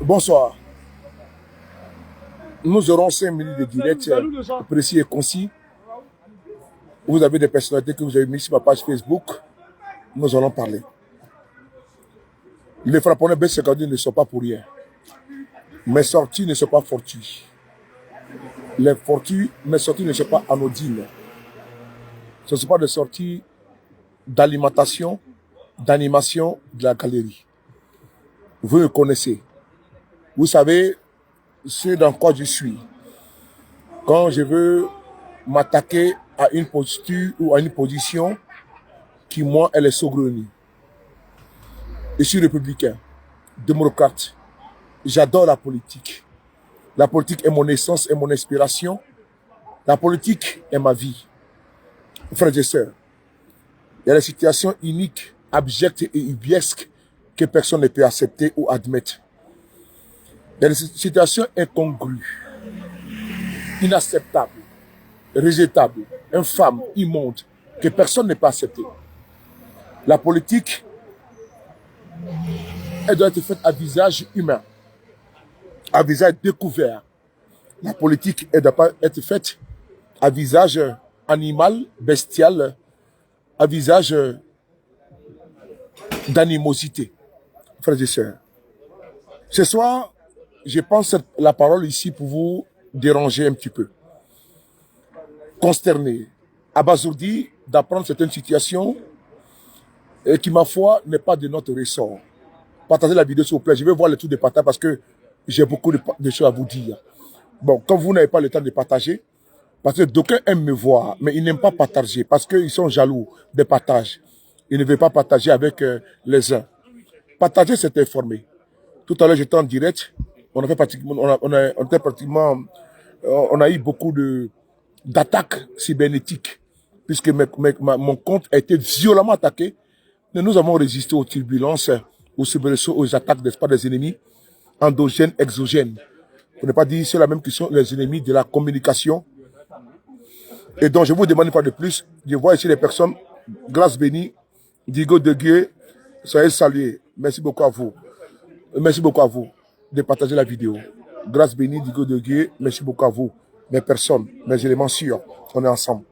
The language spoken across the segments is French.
Bonsoir. Nous aurons 5 minutes de direct précis et concis. Vous avez des personnalités que vous avez mises sur ma page Facebook. Nous allons parler. Les frapponneurs B52 ne sont pas pour rien. Mes sorties ne sont pas fortuites. Mes sorties ne sont pas anodines. Ce ne sont pas des sorties d'alimentation, d'animation de la galerie. Vous me connaissez. Vous savez ce dans quoi je suis. Quand je veux m'attaquer à une posture ou à une position qui, moi, elle est saugrenue. Je suis républicain, démocrate. J'adore la politique. La politique est mon essence et mon inspiration. La politique est ma vie. Frères et sœurs, il y a des situations uniques, abjectes et ubiesques que personne ne peut accepter ou admettre. Il y a des situations incongrues, inacceptables, rejetables, infâmes, immondes, que personne ne peut accepter. La politique, elle doit être faite à visage humain, à visage découvert. La politique, elle ne doit pas être faite à visage animal, bestial, à visage d'animosité. Frères et sœurs, ce soir, je pense la parole ici pour vous déranger un petit peu. Consterné, abasourdi d'apprendre certaines situations et qui, ma foi, n'est pas de notre ressort. Partagez la vidéo s'il vous plaît. Je vais voir le tour des partages parce que j'ai beaucoup de choses à vous dire. Bon, quand vous n'avez pas le temps de partager, parce que d'aucuns aiment me voir, mais ils n'aiment pas partager parce qu'ils sont jaloux des partages. Ils ne veulent pas partager avec les uns. Partager, c'est informer. Tout à l'heure, j'étais en direct. On a eu beaucoup d'attaques cybernétiques, puisque mon compte a été violemment attaqué. Mais nous avons résisté aux turbulences, aux soubresauts, aux attaques des ennemis, endogènes, exogènes. Pour ne pas dire ceux-là même qui sont les ennemis de la communication. Et donc, je vous demande une fois de plus, je vois ici les personnes, grâce bénie, Digo de Gué, soyez salués. Merci beaucoup à vous. Merci beaucoup à vous de partager la vidéo. Grâce bénie, Digo de Gué, merci beaucoup à vous. Mes personnes, mes éléments sûrs, on est ensemble.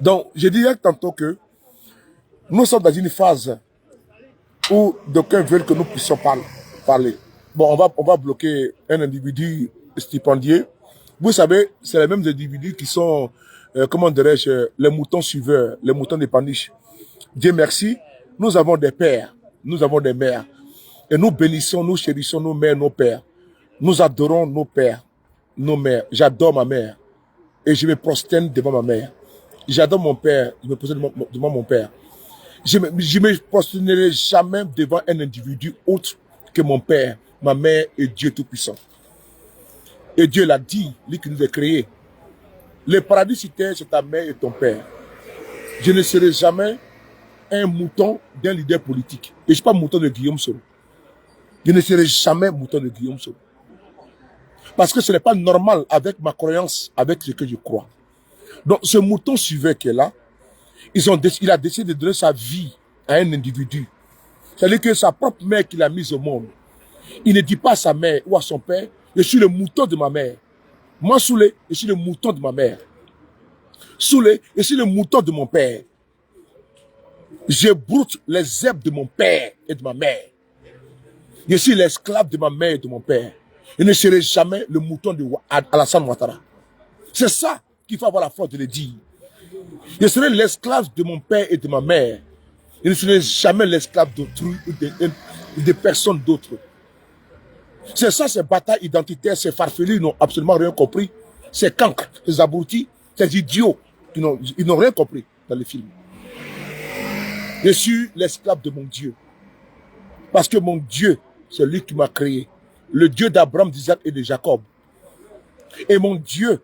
Donc, je disais tantôt que nous sommes dans une phase où d'aucuns veulent que nous puissions parler. Bon, on va bloquer un individu stipendié. Vous savez, c'est les mêmes individus qui sont, comment dirais-je, les moutons suiveurs, les moutons des paniches. Dieu merci, nous avons des pères, nous avons des mères. Et nous bénissons, nous chérissons nos mères, nos pères. Nous adorons nos pères, nos mères. J'adore ma mère. Et je me prosterne devant ma mère. J'adore mon père, je me prosterne devant mon père. Je me prosternerai jamais devant un individu autre que mon père, ma mère et Dieu Tout-Puissant. Et Dieu l'a dit, lui qui nous a créés. Le paradis sur terre, c'est ta mère et ton père. Je ne serai jamais un mouton d'un leader politique. Et je ne suis pas mouton de Guillaume Soro. Je ne serai jamais mouton de Guillaume Soro. Parce que ce n'est pas normal avec ma croyance, avec ce que je crois. Donc ce mouton suiveur qui est là, il a décidé de donner sa vie à un individu. C'est-à-dire que sa propre mère qu'il a mise au monde. Il ne dit pas à sa mère ou à son père, je suis le mouton de ma mère. Moi, Soulé, je suis le mouton de ma mère. Soulé, je suis le mouton de mon père. Je broute les herbes de mon père et de ma mère. Je suis l'esclave de ma mère et de mon père. Je ne serai jamais le mouton de Alassane Ouattara. C'est ça qu'il faut avoir la force de le dire. Je serai l'esclave de mon père et de ma mère. Je ne serai jamais l'esclave d'autrui ou de personne d'autre. C'est ça, ces batailles identitaires, ces farfelus, ils n'ont absolument rien compris. Ces cancres, ces abrutis, ces idiots, ils n'ont rien compris dans les films. Je suis l'esclave de mon Dieu. Parce que mon Dieu, c'est lui qui m'a créé. le Dieu d'Abraham, d'Isaac et de Jacob. Et mon Dieu,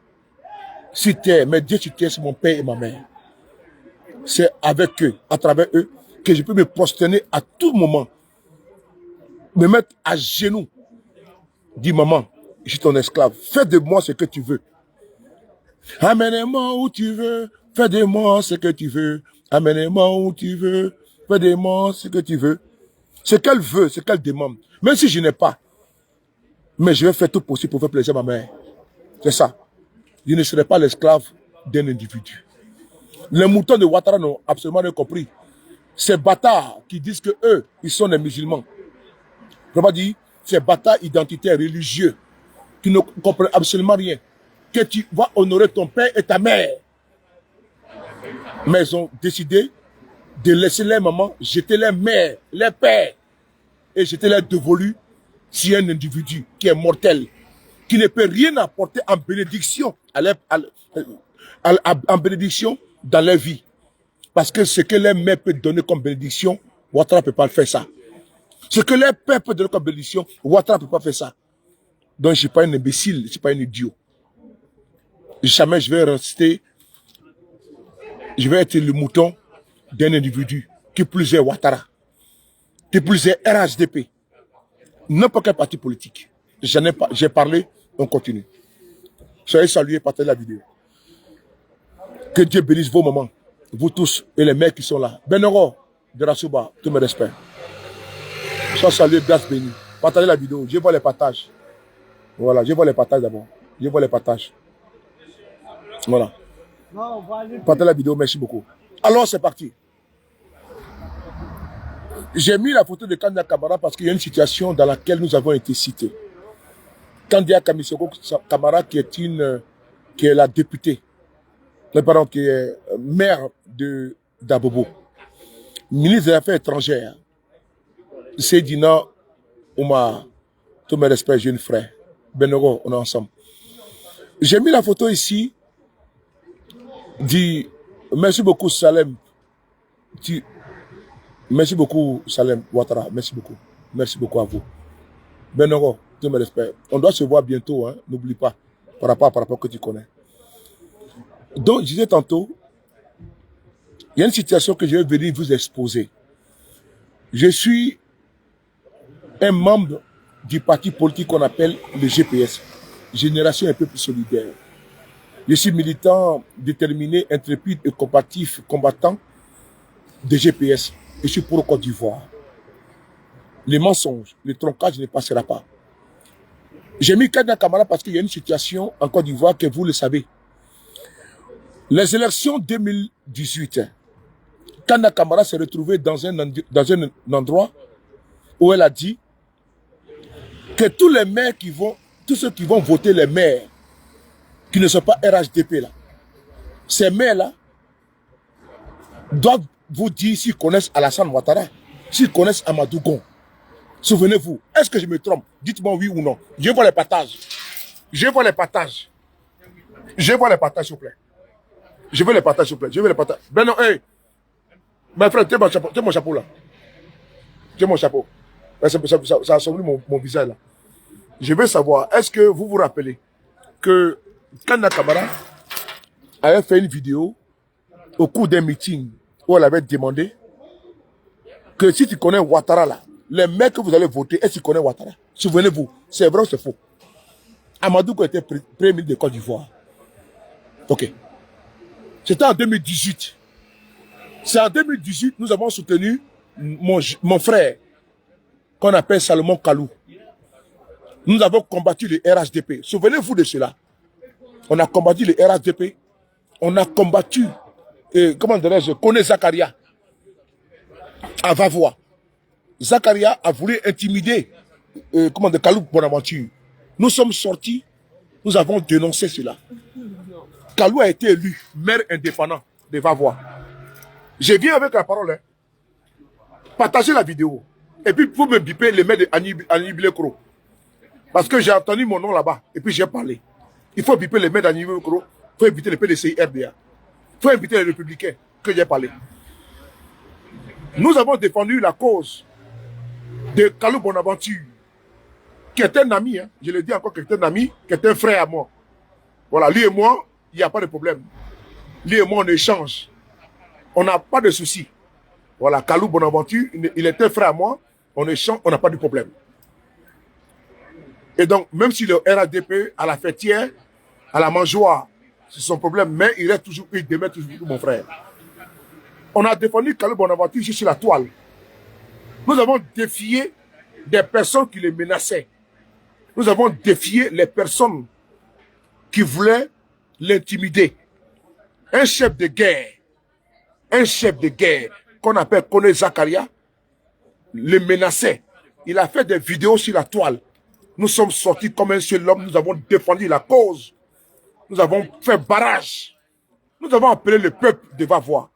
c'était, mes dieux sur terre, c'est mon père et ma mère. C'est avec eux, à travers eux, que je peux me prosterner à tout moment, me mettre à genoux, dire maman, je suis ton esclave, fais de moi ce que tu veux. Amène-moi où tu veux, fais de moi ce que tu veux. Amène-moi où tu veux, fais de moi ce que tu veux. Ce qu'elle veut, ce qu'elle demande. Même si je n'ai pas, mais je vais faire tout possible pour faire plaisir à ma mère. C'est ça. Je ne serai pas l'esclave d'un individu. Les moutons de Ouattara n'ont absolument rien compris. Ces bâtards qui disent que eux, ils sont des musulmans. Je vais dire, ces bâtards identitaires religieux qui ne comprennent absolument rien. Que tu vas honorer ton père et ta mère. Mais ils ont décidé de laisser les mamans, jeter les mères, les pères, et jeter les dévolus sur un individu qui est mortel, qui ne peut rien apporter en bénédiction, en bénédiction dans leur vie. Parce que ce que les mères peuvent donner comme bénédiction, Ouattara ne peut pas faire ça. Ce que les pères peuvent donner comme bénédiction, Ouattara ne peut pas faire ça. Donc je ne suis pas un imbécile, je ne suis pas un idiot. Jamais je vais rester, je vais être le mouton d'un individu, qui plus est Ouattara, qui plus est RHDP, n'importe quel parti politique. J'ai parlé, on continue. Soyez salués, partagez la vidéo. Que Dieu bénisse vos mamans, vous tous et les mères qui sont là. Benoro de Rasouba, tous mes respects. Soyez salués, grâce bénie. Partagez la vidéo, je vois les partages. Voilà, je vois les partages d'abord. Je vois les partages. Voilà. Partagez la vidéo, merci beaucoup. Alors c'est parti. J'ai mis la photo de Kandia Kamara parce qu'il y a une situation dans laquelle nous avons été cités. Kandia Kamara qui est la députée, pardon, qui est maire d'Abobo, ministre des Affaires étrangères, Seydina Oumar, tous mes respects, jeune frère, Benoro, on est ensemble. J'ai mis la photo ici, dit merci beaucoup Salem, merci beaucoup Salem Ouattara, merci beaucoup à vous. Benoro, tous mes respects. On doit se voir bientôt, hein, n'oublie pas, par rapport que tu connais. Donc, je disais tantôt, il y a une situation que je vais venir vous exposer. Je suis un membre du parti politique qu'on appelle le GPS, Génération un peu plus solidaire. Je suis militant, déterminé, intrépide et combattant de GPS. Je suis pour Côte d'Ivoire. Les mensonges, le troncage ne passera pas. J'ai mis Kandia Kamara parce qu'il y a une situation en Côte d'Ivoire que vous le savez. Les élections 2018, Kandia Kamara s'est retrouvée dans un endroit où elle a dit que tous les maires tous ceux qui vont voter les maires qui ne sont pas RHDP là, ces maires-là doivent vous dire s'ils connaissent Alassane Ouattara, s'ils connaissent Amadou Gon. Souvenez-vous, est-ce que je me trompe? Dites-moi oui ou non. Je vois les partages. Je vois les partages. Je vois les partages, s'il vous plaît. Je veux les partages, s'il vous plaît. Je veux les partages. Ben non, hey. Mes frères, tiens mon chapeau là. Tiens mon chapeau. Ça assombrit mon visage là. Je veux savoir, est-ce que vous vous rappelez que Kandia Kamara avait fait une vidéo au cours d'un meeting où elle avait demandé que si tu connais Ouattara là, les mecs que vous allez voter, est-ce qu'ils connaissent Ouattara? Souvenez-vous, c'est vrai ou c'est faux? Amadou Gon était premier ministre de Côte d'Ivoire. Ok. C'était en 2018. C'est en 2018 nous avons soutenu mon frère, qu'on appelle Salomon Kalou. Nous avons combattu le RHDP. Souvenez-vous de cela. On a combattu le RHDP. On a combattu, comment dirais-je, Koné Zakaria à Vavois. Zakaria a voulu intimider Kalou Bonaventure. Nous sommes sortis, nous avons dénoncé cela. Kalou a été élu maire indépendant de Vavois. Je viens avec la parole. Hein. Partagez la vidéo. Et puis, vous me biper les mails d'Annie Bilekro. Parce que j'ai entendu mon nom là-bas. Et puis, j'ai parlé. Il faut biper les mails d'Annie Bilekro. Il faut inviter les PDCI RDA. Il faut inviter les républicains que j'ai parlé. Nous avons défendu la cause de Kalou Bonaventure, qui est un ami, hein, je le dis encore, qui est un ami, qui est un frère à moi. Voilà, lui et moi, il n'y a pas de problème. Lui et moi, on échange. On n'a pas de soucis. Voilà, Kalou Bonaventure, il est un frère à moi, on échange, on n'a pas de problème. Et donc, même si le RADP, à la fêtière, à la mangeoire, c'est son problème, mais il reste toujours, il demeure toujours mon frère. On a défendu Kalou Bonaventure sur la toile. Nous avons défié des personnes qui les menaçaient. Nous avons défié les personnes qui voulaient l'intimider. Un chef de guerre qu'on appelle Kone Zakaria, le menaçait. Il a fait des vidéos sur la toile. Nous sommes sortis comme un seul homme, nous avons défendu la cause. Nous avons fait barrage. Nous avons appelé le peuple de Vavois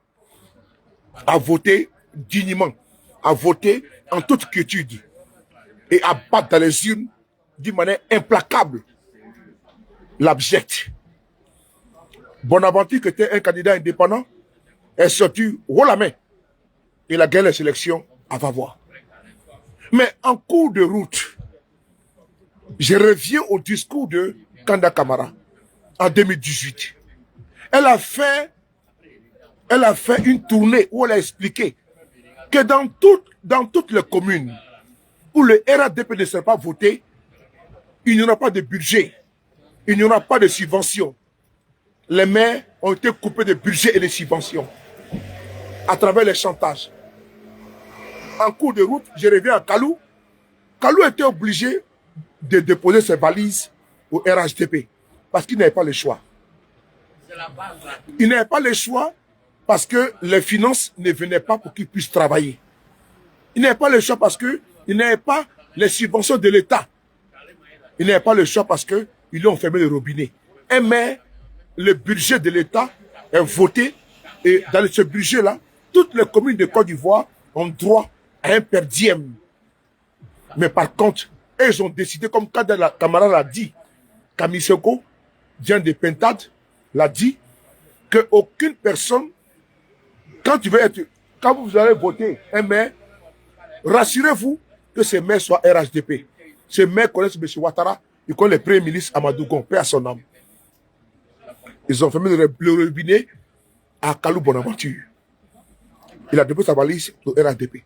à voter dignement, à voter en toute quiétude et à battre dans les urnes d'une manière implacable l'abject. Bonaventure, qui était un candidat indépendant, est sorti haut la main. Il a gagné les élections à Vavois. Mais en cours de route, je reviens au discours de Kanda Kamara en 2018. Elle a fait une tournée où elle a expliqué que dans toutes les communes où le RADP ne sera pas voté, il n'y aura pas de budget, il n'y aura pas de subvention. Les maires ont été coupés de budget et de subventions à travers les chantages. En cours de route, je reviens à Kalou. Kalou était obligé de déposer ses valises au RHDP parce qu'il n'avait pas le choix. Il n'avait pas le choix parce que les finances ne venaient pas pour qu'il puisse travailler. Il n'avait pas le choix parce qu'il n'avait pas les subventions de l'État. Il n'avait pas le choix parce qu'ils ont fermé le robinet. Mais le budget de l'État est voté et dans ce budget-là, toutes les communes de Côte d'Ivoire ont droit à un per diem. Mais par contre, ils ont décidé, comme Kanda Kamara l'a dit, Kamiseko, Diane de Pentade, l'a dit, qu'aucune personne, quand vous allez voter un maire, rassurez-vous que ces maires soient RHDP. Ces maires connaissent M. Ouattara, ils connaissent le premier ministre Amadou Gon, paix à son âme. Ils ont fermé le robinet à Kalou Bonaventure. Il a déposé sa valise au RHDP.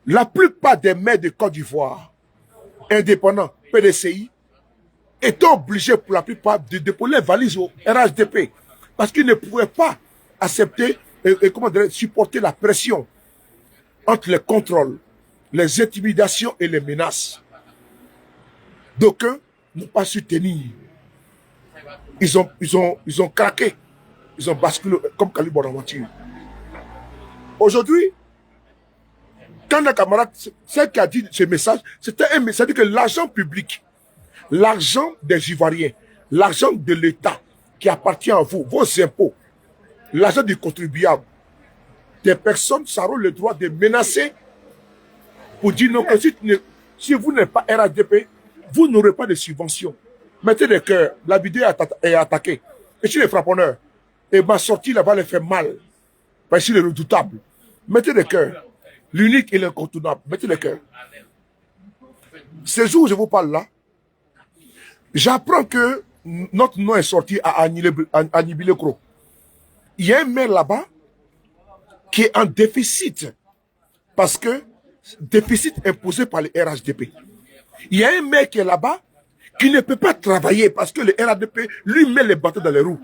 La plupart des maires de Côte d'Ivoire, indépendants, PDCI, étaient obligés pour la plupart de déposer les valises au RHDP parce qu'ils ne pouvaient pas accepter et supporter la pression entre les contrôles, les intimidations et les menaces. D'aucuns n'ont pas su tenir. Ils ont craqué. Ils ont basculé comme Kalou Bonaventure. Aujourd'hui, Kanda Kamara, celle qui a dit ce message, c'était un message que l'argent public, l'argent des Ivoiriens, l'argent de l'État qui appartient à vous, vos impôts, l'argent du contribuable, des personnes auront le droit de menacer pour dire non, que si vous n'êtes pas RADP, vous n'aurez pas de subvention. Mettez des cœurs, la vidéo est attaquée. Et si les frapponneurs, et ma sortie là-bas les fait mal, parce qu'il est redoutable. Mettez des cœurs. L'unique et l'incontournable. Mettez les cœurs. Ce jour où je vous parle là, j'apprends que notre nom est sorti à Anibilekro. Il y a un maire là-bas qui est en déficit. Parce que déficit imposé par le RHDP. Il y a un maire qui est là-bas qui ne peut pas travailler parce que le RHDP lui met les bâtons dans les roues.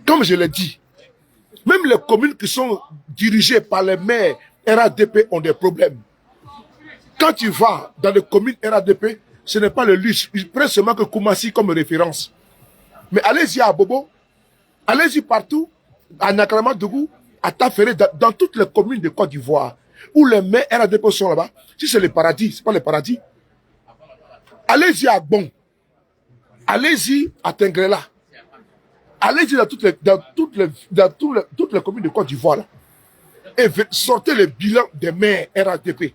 Comme je l'ai dit, même les communes qui sont dirigées par les maires RADP ont des problèmes. Quand tu vas dans les communes RADP, ce n'est pas le luxe. Ils prennent seulement que Koumassi comme référence. Mais allez-y à Bobo, allez-y partout, à Nakramadougou, à Taféré, dans toutes les communes de Côte d'Ivoire, où les maires RADP sont là-bas. Si c'est le paradis, c'est pas le paradis. Allez-y à Bon, allez-y à Tengrela. Allez-y dans toutes les communes de Côte d'Ivoire et sortez le bilan des maires RADP.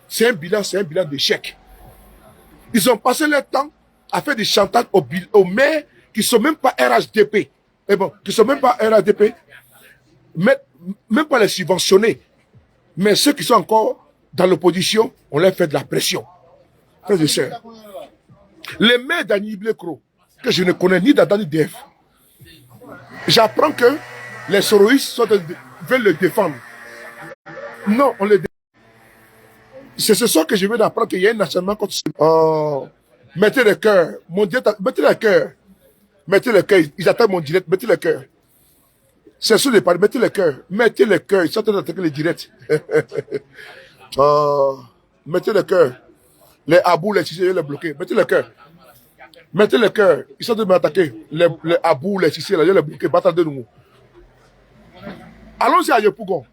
C'est un bilan d'échec. Ils ont passé leur temps à faire des chantages aux maires qui ne sont même pas RHDP. Et bon, qui ne sont même pas RADP, même pas les subventionnés. Mais ceux qui sont encore dans l'opposition, on leur fait de la pression. frères et sœurs, les maires d'Annie Blekro, que je ne connais ni d'Adam ni d'Ève, j'apprends que les soroïstes veulent le défendre. Non, on le défend. C'est ce soir que je viens d'apprendre qu'il y a un acharnement contre mettez le cœur. Mon Dieu, mettez le cœur. Mettez le cœur. Ils attaquent mon direct. Mettez le cœur. C'est sur les parler. Mettez le cœur. Mettez le cœur. Ils sont en train d'attaquer les directs. Mettez le cœur. Les abous, les Sissé, les bloquer. Mettez le cœur. Mettez le cœur. Ils sont en train de m'attaquer. Les abous, les Sissé, les bloquer. Battant de nous. Allons-y à Yopougon.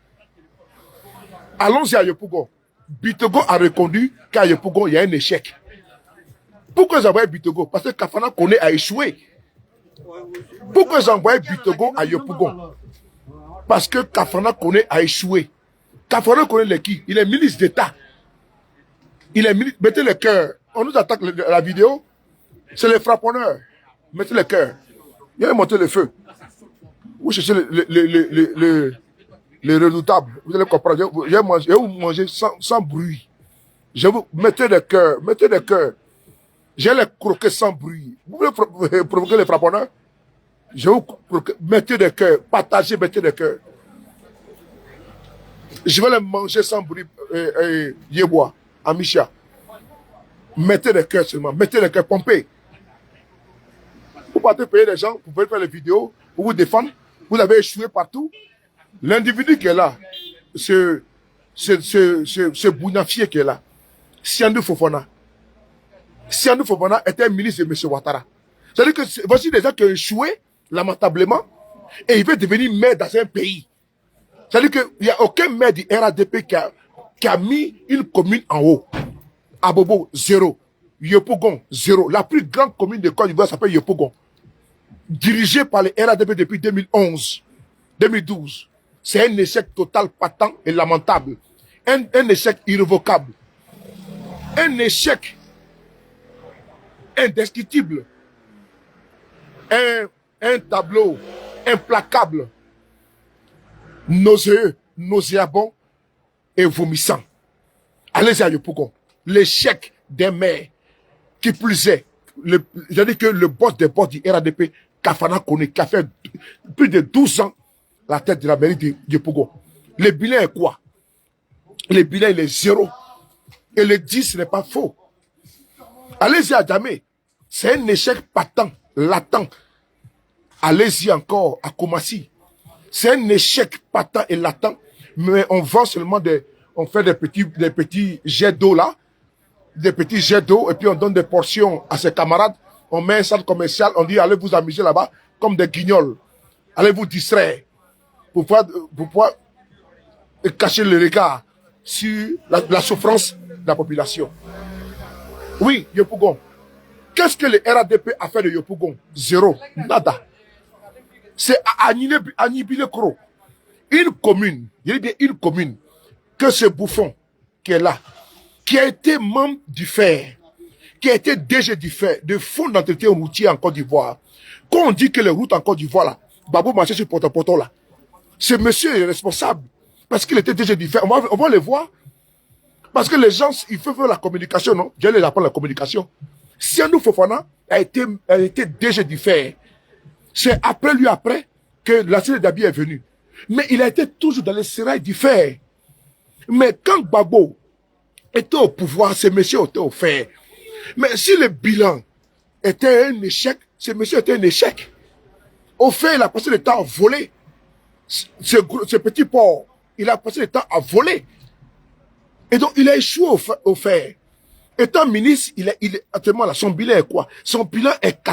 Allons-y à Yopougon. Bitogo a reconnu qu'à Yopougon, il y a un échec. Pourquoi j'ai envoyé Bitogo? Parce que Kafana Kone a échoué. Pourquoi j'ai envoyé Bitogo à Yopougon? Parce que Kafana Kone a échoué. Kafana Kone est qui? Il est ministre d'État. Il est ministre. Mettez le cœur. On nous attaque la vidéo. C'est les frapponneurs. Mettez le cœur. Il a monté le feu. Vous cherchez les redoutables. Vous allez comprendre. Je vais vous manger sans bruit. Je vous mettez le cœur. Mettez le cœur. Je vais les croquer sans bruit. Vous voulez provoquer les frapponneurs? Je vous croquer. Mettez le cœur. Partagez, mettez le cœur. Je vais les manger sans bruit. Yebois, Amisha. Mettez le cœur seulement. Mettez le cœur. Pompez. Vous partez payer les gens. Vous pouvez faire les vidéos. Pour vous défendre. Vous avez échoué partout. L'individu qui est là, ce bounafier qui est là, Siandou Fofana. Siandou Fofana était ministre de M. Ouattara. C'est-à-dire que voici des gens qui ont échoué lamentablement et il veut devenir maire dans un pays. C'est-à-dire qu'il n'y a aucun maire du RADP qui a mis une commune en haut. Abobo, 0. Yopougon, 0. La plus grande commune de Côte d'Ivoire s'appelle Yopougon. Dirigée par le RADP depuis 2011, 2012. C'est un échec total, patent et lamentable. Un échec irrévocable. Un échec indescriptible. Un tableau implacable, nauséeux, nauséabond et vomissant. Allez à Yopougon. L'échec des maires, qui plus est, c'est-à-dire que le boss des boss du RADP, Kafana Kone, qui a fait plus de 12 ans la tête de la mairie de Yopougon. Le bilan est quoi? Le bilan, il est 0. Et le 10, ce n'est pas faux. Allez-y à Djamé. C'est un échec patent, latent. Allez-y encore à Koumassi. C'est un échec patent et latent. Mais on vend seulement on fait des petits jets d'eau là. Des petits jets d'eau. Et puis on donne des portions à ses camarades. On met un centre commercial. On dit, allez vous amuser là-bas comme des guignols. Allez vous distraire. Pour pouvoir cacher le regard sur la souffrance de la population. Oui, Yopougon. Qu'est-ce que le RADP a fait de Yopougon? 0. Nada. C'est à Anibilekro. Une commune, je dis bien une commune, que ce bouffon qui est là, qui a été membre du FER, qui a été DG du FER, de fonds d'entretien routier en Côte d'Ivoire. Quand on dit que les routes en Côte d'Ivoire là, Babou marchait sur Poto là, ce monsieur est responsable. Parce qu'il était déjà différent. On va le voir. Parce que les gens, il faut faire la communication, non? Je les apprends la communication. Siandou Fofana a été déjà différent. C'est après que la série d'Abi est venue. Mais il a été toujours dans les sérails du fer. Mais quand Gbagbo était au pouvoir, ce monsieur était au fer. Mais si le bilan était un échec, ce monsieur était un échec. Au fait, il a passé le temps à voler. Ce petit port, il a passé le temps à voler. Et donc, il a échoué au fer. Étant ministre, actuellement, là, son bilan est quoi? Son bilan est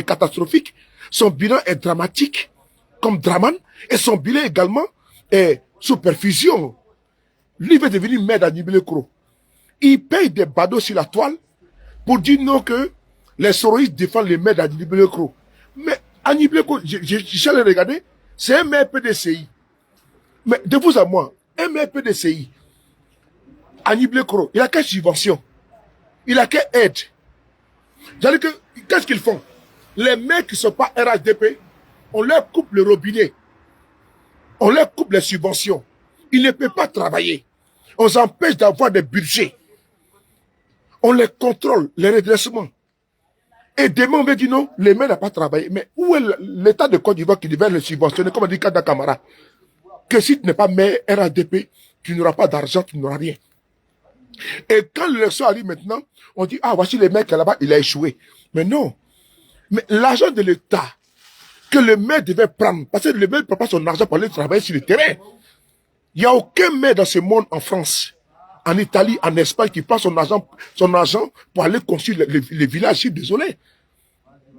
catastrophique. Son bilan est dramatique, comme Draman. Et son bilan également est sous perfusion. Lui veut devenir maire d'Anibilekro. Il paye des badauds sur la toile pour dire non que les soroïstes défendent les maires d'Anibilekro. Mais Anibilekro, j'allais regarder, c'est un maire PDCI. Mais de vous à moi, un maire PDCI, Anibilekro, il a quelle subvention? Il a quelle aide? J'allais que, qu'est-ce qu'ils font? Les mecs qui ne sont pas RHDP, on leur coupe le robinet. On leur coupe les subventions. Ils ne peuvent pas travailler. On s'empêche d'avoir des budgets. On les contrôle, les redressements. Et demain, on va dire non, les maires n'ont pas travaillé. Mais où est l'État de Côte d'Ivoire qui devait le subventionner, comme a dit Kada Kamara? Que si tu n'es pas maire RADP, tu n'auras pas d'argent, tu n'auras rien. Et quand l'élection arrive maintenant, on dit, ah, voici les mecs là-bas, il a échoué. Mais non. Mais l'argent de l'État que le maire devait prendre, parce que le maire ne prend pas son argent pour aller travailler sur le terrain. Il n'y a aucun maire dans ce monde, en France, en Italie, en Espagne, qui prend son argent pour aller construire les villages. Je suis désolé.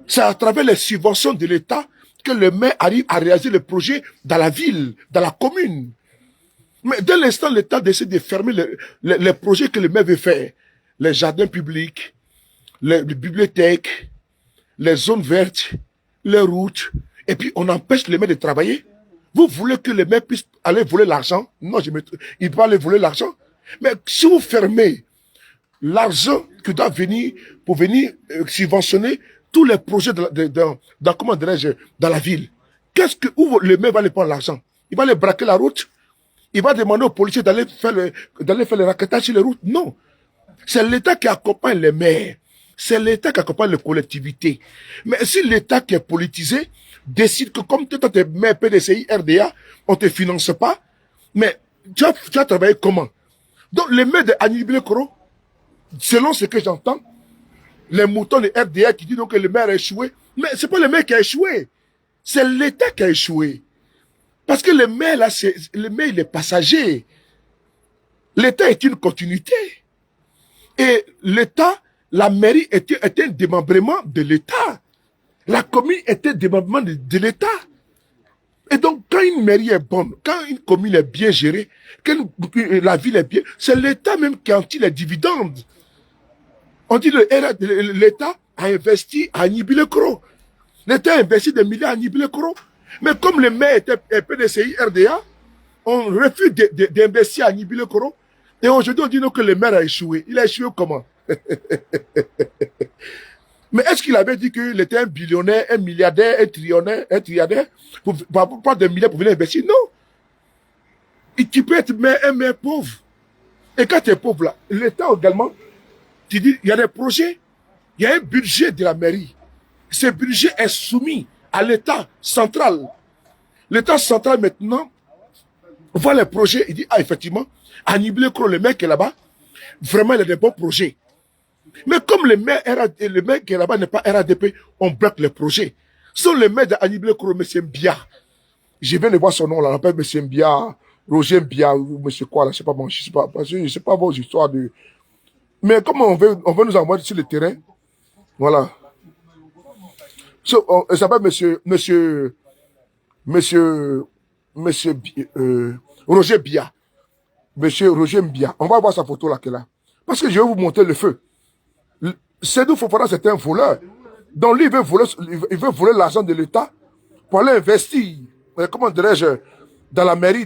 C'est à travers les subventions de l'État que le maire arrive à réaliser le projet dans la ville, dans la commune. Mais dès l'instant, l'État décide de fermer les projets que le maire veut faire, les jardins publics, les bibliothèques, les zones vertes, les routes, et puis on empêche les maires de travailler. Vous voulez que les maires puissent aller voler l'argent? Non, ils peuvent aller voler l'argent. Mais si vous fermez l'argent qui doit venir pour venir subventionner tous les projets comment dirais-je, dans la ville, où le maire va aller prendre l'argent? Il va aller braquer la route? Il va demander aux policiers d'aller faire le raquetage sur les routes? Non. C'est l'État qui accompagne les maires. C'est l'État qui accompagne les collectivités. Mais si l'État qui est politisé décide que comme tu es maire PDCI, RDA, on ne te finance pas, mais tu as travaillé comment? Donc les maires de Anibile Koro, selon ce que j'entends, les moutons de RDA qui disent donc que le maire a échoué, mais ce n'est pas le maire qui a échoué, c'est l'État qui a échoué. Parce que le maire, là, il est passager. L'État est une continuité. Et l'État, la mairie était un démembrement de l'État. La commune était un démembrement de l'État. Et donc, quand une mairie est bonne, quand une commune est bien gérée, quand la ville est bien, c'est l'État même qui en tire les dividendes. On dit que l'État a investi à Nibile Koro. L'État a investi des milliards à Nibile Koro. Mais comme le maire était PDCI, RDA, on refuse d'investir à Nibile Koro. Et aujourd'hui, on dit non que le maire a échoué. Il a échoué comment? Mais est-ce qu'il avait dit qu'il était un billionnaire, un milliardaire, un triardaire, pour prendre des milliards pour venir investir? Non. Et tu peux être un maire pauvre. Et quand tu es pauvre là, l'État également, tu dis, il y a des projets, il y a un budget de la mairie. Ce budget est soumis à l'État central. L'État central maintenant voit les projets, il dit, ah effectivement, Anibile Koro, le mec qui est là-bas, vraiment il a des bons projets. Mais comme le mec qui est là-bas n'est pas RADP, on bloque les projets. Sont le maire d'Anibile Koro, M. Mbia. Je viens de voir son nom là, on appelle M. Mbia, Roger Mbia, ou M. quoi là, je sais pas bon, je sais pas vos histoires de... Mais comme on veut nous envoyer sur le terrain, voilà. Il s'appelle Roger Bia. Monsieur Roger Mbia. On va voir sa photo là qu'elle a. Parce que je vais vous montrer le feu. Sédou Fofana, c'est un voleur. Donc lui, il veut voler l'argent de l'État pour aller investir, comment dirais-je, dans la mairie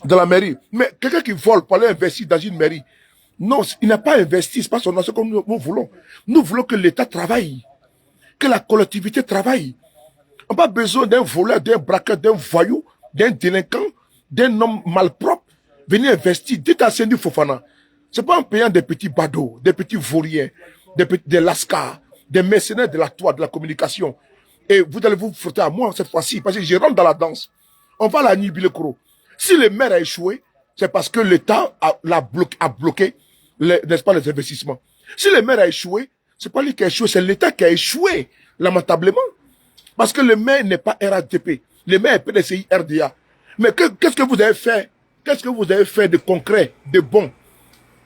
dans la mairie. Mais quelqu'un qui vole pour aller investir dans une mairie, non, il n'a pas investi, c'est pas son argent comme nous voulons. Nous voulons que l'État travaille, que la collectivité travaille. On n'a pas besoin d'un voleur, d'un braqueur, d'un voyou, d'un délinquant, d'un homme malpropre, venir investir. Dites à Sédou Fofana, c'est pas en payant des petits badauds, des petits vauriens, des lascars, des mercenaires de la toile, de la communication. Et vous allez vous frotter à moi cette fois-ci, parce que je rentre dans la danse. On va à Nibile Koro. Si le maire a échoué, c'est parce que l'État a bloqué, n'est-ce pas, les investissements. Si le maire a échoué, c'est pas lui qui a échoué, c'est l'État qui a échoué, lamentablement. Parce que le maire n'est pas RADP. Le maire est PDCI RDA. Mais qu'est-ce que vous avez fait? Qu'est-ce que vous avez fait de concret, de bon,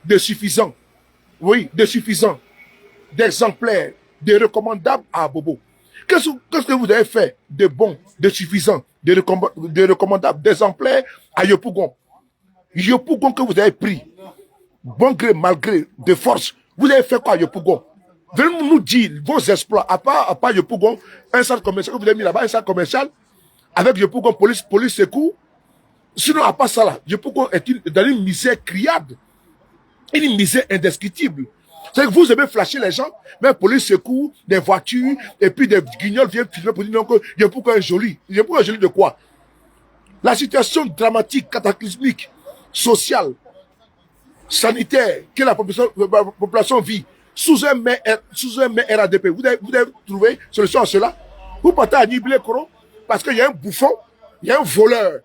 de suffisant? Oui, de suffisant, d'exemplaire, de recommandable à Bobo. Qu'est-ce que vous avez fait de bon, de suffisant, de recommandable, d'exemplaire à Yopougon? Yopougon que vous avez pris, bon gré, malgré, de force, vous avez fait quoi à Yopougon? Venez nous dire vos exploits, à part Yopougon, un centre commercial que vous avez mis là-bas, un centre commercial, avec Yopougon, police secours. Sinon, à part ça là, Yopougon est dans une misère criade, une misère indescriptible. C'est que vous aimez flasher les gens, mais police secours, des voitures, et puis des guignols viennent filmer pour dire que Yopougon est joli. Yopougon est joli de quoi? La situation dramatique, cataclysmique, sociale, sanitaire que la population vit sous un maire RADP. Vous devez trouver solution à cela. Vous partez à Niblé-Koro parce qu'il y a un bouffon, il y a un voleur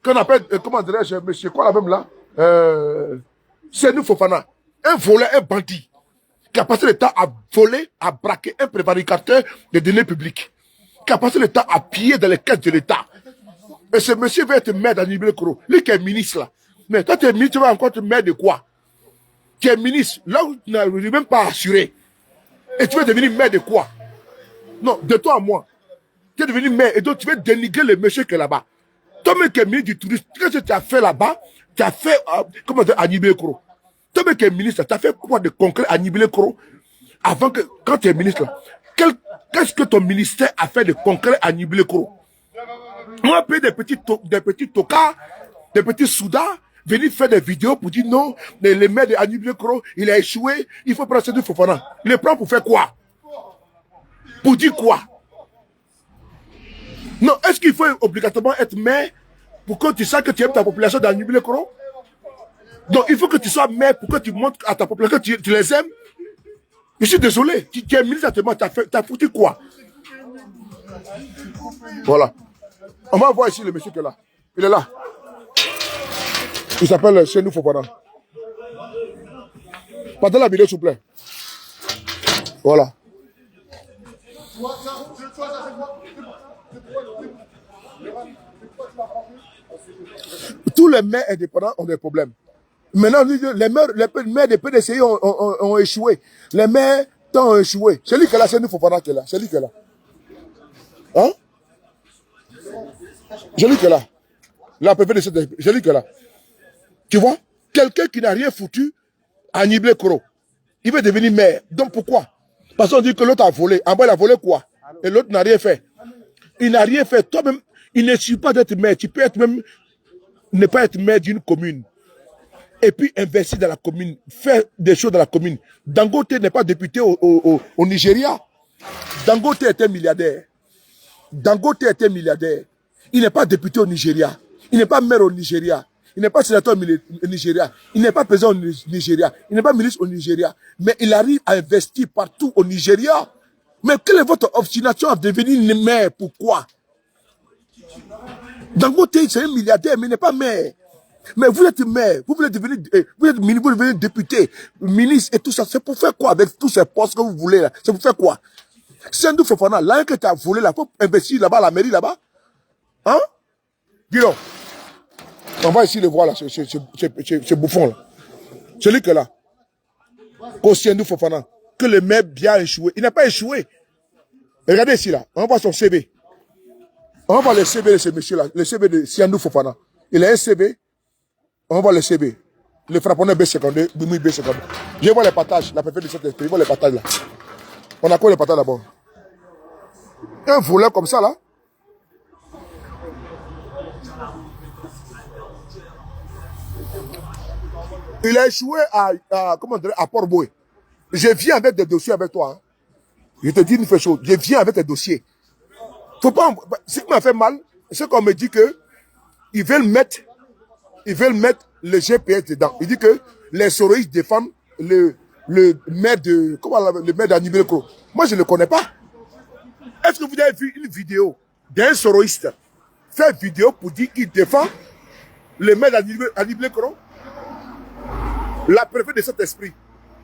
qu'on appelle, comment dirais-je, monsieur, quoi la même là c'est nous Fofana. Un voleur, un bandit qui a passé le temps à voler, à braquer un prévaricateur des données publiques, qui a passé le temps à piller dans les caisses de l'État. Et ce monsieur veut être maire d'Aniblé-Koro. Lui qui est ministre là. Mais toi tu es ministre, tu vas encore te maire de quoi? Tu es ministre, là où tu n'arrives même pas assuré. Et tu veux devenir maire de quoi? Non, de toi à moi. Tu es devenu maire et donc tu veux dénigrer le monsieur qui est là-bas. Toi-même qui es ministre du tourisme, qu'est-ce que tu as fait là-bas? Tu as fait, comment dire, à Niblé-Koro. Toi-même qui es ministre, tu as fait quoi de concret à Niblé-Koro avant que, quand tu es ministre là, qu'est-ce que ton ministère a fait de concret à Niblé-Koro? Moi, payer des petits tocards, des petits soudas, venir faire des vidéos pour dire non, le maire de Niblé-Koro, il a échoué, il faut prendre Sendou Fofana. Il le prend pour faire quoi? Pour dire quoi? Non, est-ce qu'il faut obligatoirement être maire pour que tu saches que tu aimes ta population dans Niblé-Koro? Donc, il faut que tu sois maire pour que tu montres à ta population que tu les aimes. Je suis désolé, tu es ministre, tu as foutu quoi? Voilà. On va voir ici le monsieur qui est là. Il est là. Il s'appelle Sendou Fofana. Partez la vidéo, s'il vous plaît. Voilà. Tous les maires indépendants ont des problèmes. Maintenant, les maires des PDCI ont échoué. Les maires ont échoué. C'est lui qui est là, c'est nous Fofana qui est là. C'est lui qui est là. Hein? C'est lui qui est là. La PDCI, c'est lui qui est là. Tu vois? Quelqu'un qui n'a rien foutu à Niblé-Koro. Il veut devenir maire. Donc pourquoi? Parce qu'on dit que l'autre a volé. En bas, il a volé quoi? Et l'autre n'a rien fait. Il n'a rien fait. Toi-même, il ne suffit pas d'être maire. Tu peux être même, ne pas être maire d'une commune. Et puis investir dans la commune, faire des choses dans la commune. Dangote n'est pas député au Nigeria. Dangote était milliardaire. Dangote était milliardaire. Il n'est pas député au Nigeria. Il n'est pas maire au Nigeria. Il n'est pas sénateur au Nigeria. Il n'est pas président au Nigeria. Il n'est pas ministre au Nigeria. Mais il arrive à investir partout au Nigeria. Mais quelle est votre obstination à devenir maire? Pourquoi? Dangote, c'est un milliardaire, mais il n'est pas maire. Mais vous êtes maire, vous voulez devenir, vous êtes ministre, vous devenez député, ministre et tout ça. C'est pour faire quoi avec tous ces postes que vous voulez là? C'est pour faire quoi? Sendou Fofana, là que tu as volé là, faut investir là-bas, la mairie là-bas. Hein? Dis-donc. On va ici le voir là, ce bouffon là. Celui qui est là. Qu'au Sendou Fofana, que le maire bien échoué. Il n'a pas échoué. Regardez ici là, on va voir son CV. On va voir le CV de ce monsieur là, le CV de Sendou Fofana. Il a un CV. On voit le CB. Le frapponneur B52, Bimoui B52. Je vois les partages, la préfète de cette esprit, je vois les partages là. On a quoi les partages d'abord? Un voleur comme ça là. Il a échoué comment dire, à Port-Boué. Je viens avec des dossiers avec toi. Hein. Je te dis une chose, je viens avec des dossiers. Faut pas. Ce qui m'a fait mal, c'est qu'on me dit que ils veulent mettre le GPS dedans. Il dit que les soroïstes défendent le maire de, le maire d'Aniblé-Koro. Moi, je ne le connais pas. Est-ce que vous avez vu une vidéo d'un soroïste faire vidéo pour dire qu'il défend le maire d'Aniblé-Koro? La préfète de cet esprit.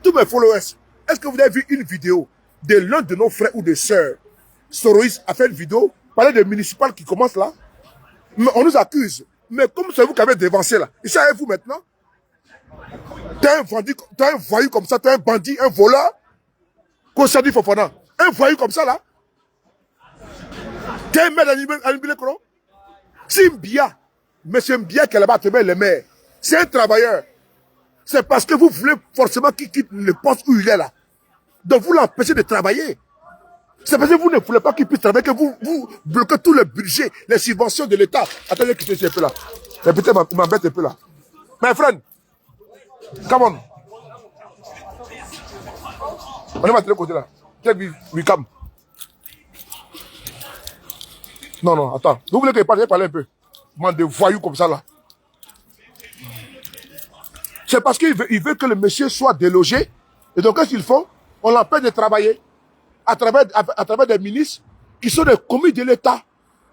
Tous mes followers, est-ce que vous avez vu une vidéo de l'un de nos frères ou de sœurs soroïstes a fait une vidéo, parler de municipal qui commence là? Mais on nous accuse. Mais comme c'est vous qui avez dévancé là, et ça est vous maintenant? T'es un voyou comme ça, t'es un bandit, un voleur, qu'on s'est dit Fofana. Un voyou comme ça là? T'es un maire d'Aniblé-Koro? C'est Mbia. Mais c'est Mbia qui est là-bas, te met le maire. C'est un travailleur. C'est parce que vous voulez forcément qu'il quitte le poste où il est là. Donc vous l'empêchez de travailler. C'est parce que vous ne voulez pas qu'il puisse travailler que vous bloquez tout le budget, les subventions de l'État. Attendez, quittez un peu là. Mais peut-être il m'embête un peu là. My friend, come on. On est à l'autre côté là. Take we come. Non, attends. Vous voulez que je parle un peu? Man de voyous comme ça là. C'est parce qu'il veut que le monsieur soit délogé. Et donc, qu'est-ce qu'ils font? On l'empêche de travailler à travers des ministres qui sont des commis de l'État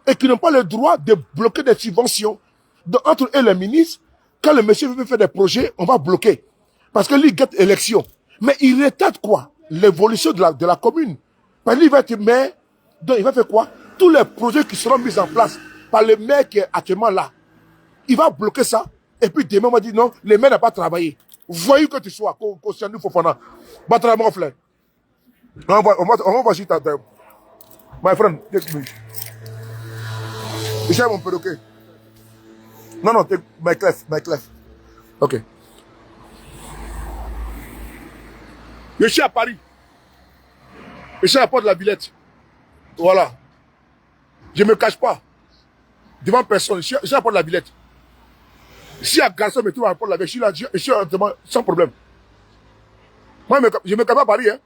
et qui n'ont pas le droit de bloquer des subventions. Donc, entre eux et les ministres, quand le monsieur veut faire des projets, on va bloquer. Parce que lui, il guette élection. Mais il retarde quoi? L'évolution de la commune. Parce qu'il va être maire, donc il va faire quoi? Tous les projets qui seront mis en place par le maire qui est actuellement là, il va bloquer ça. Et puis demain, on va dire non, le maire n'a pas travaillé. Voyez que tu sois, Koscielny Fofana. Batra mon frère. On va voir si tu as. My friend, take me. J'ai mon perroquet. Non, take my clef. Ok. Je suis à Paris. Je suis à la porte de la Villette. Voilà. Je ne me cache pas. Devant personne. Je suis à la porte de la Villette. Si un garçon me trouve à la porte de la Villette, je suis là, sans problème. Moi, je ne me cache pas à Paris. Hein.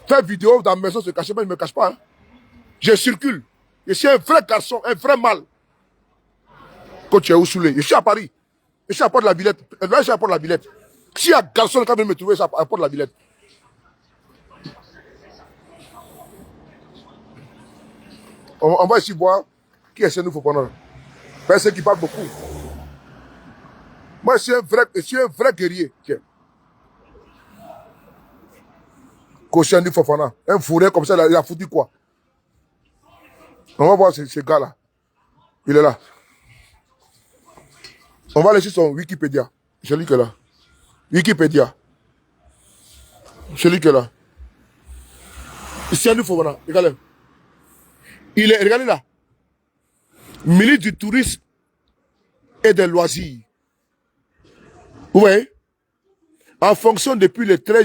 Faire vidéo dans la maison, se cacher, moi, je ne me cache pas. Hein. Je circule. Je suis un vrai garçon, un vrai mâle. Quand tu es où soulé. Je suis à Paris. Je suis à la porte de la Villette. Là, je suis à la porte de la Villette. Si un garçon quand vient me trouver, je suis à la porte de la Villette. On va ici voir qui est chez nous, Fofana. Personne qui parle beaucoup. Moi, je suis un vrai guerrier. Koscielny Fofana. Un fourré comme ça, il a foutu quoi? On va voir ce gars-là. Il est là. On va aller sur son Wikipédia. Je lis que là. Wikipédia. Je lis que là. Koscielny Fofana. Regardez. Regardez là. Ministre du tourisme et des loisirs. Vous voyez? En fonction depuis le 13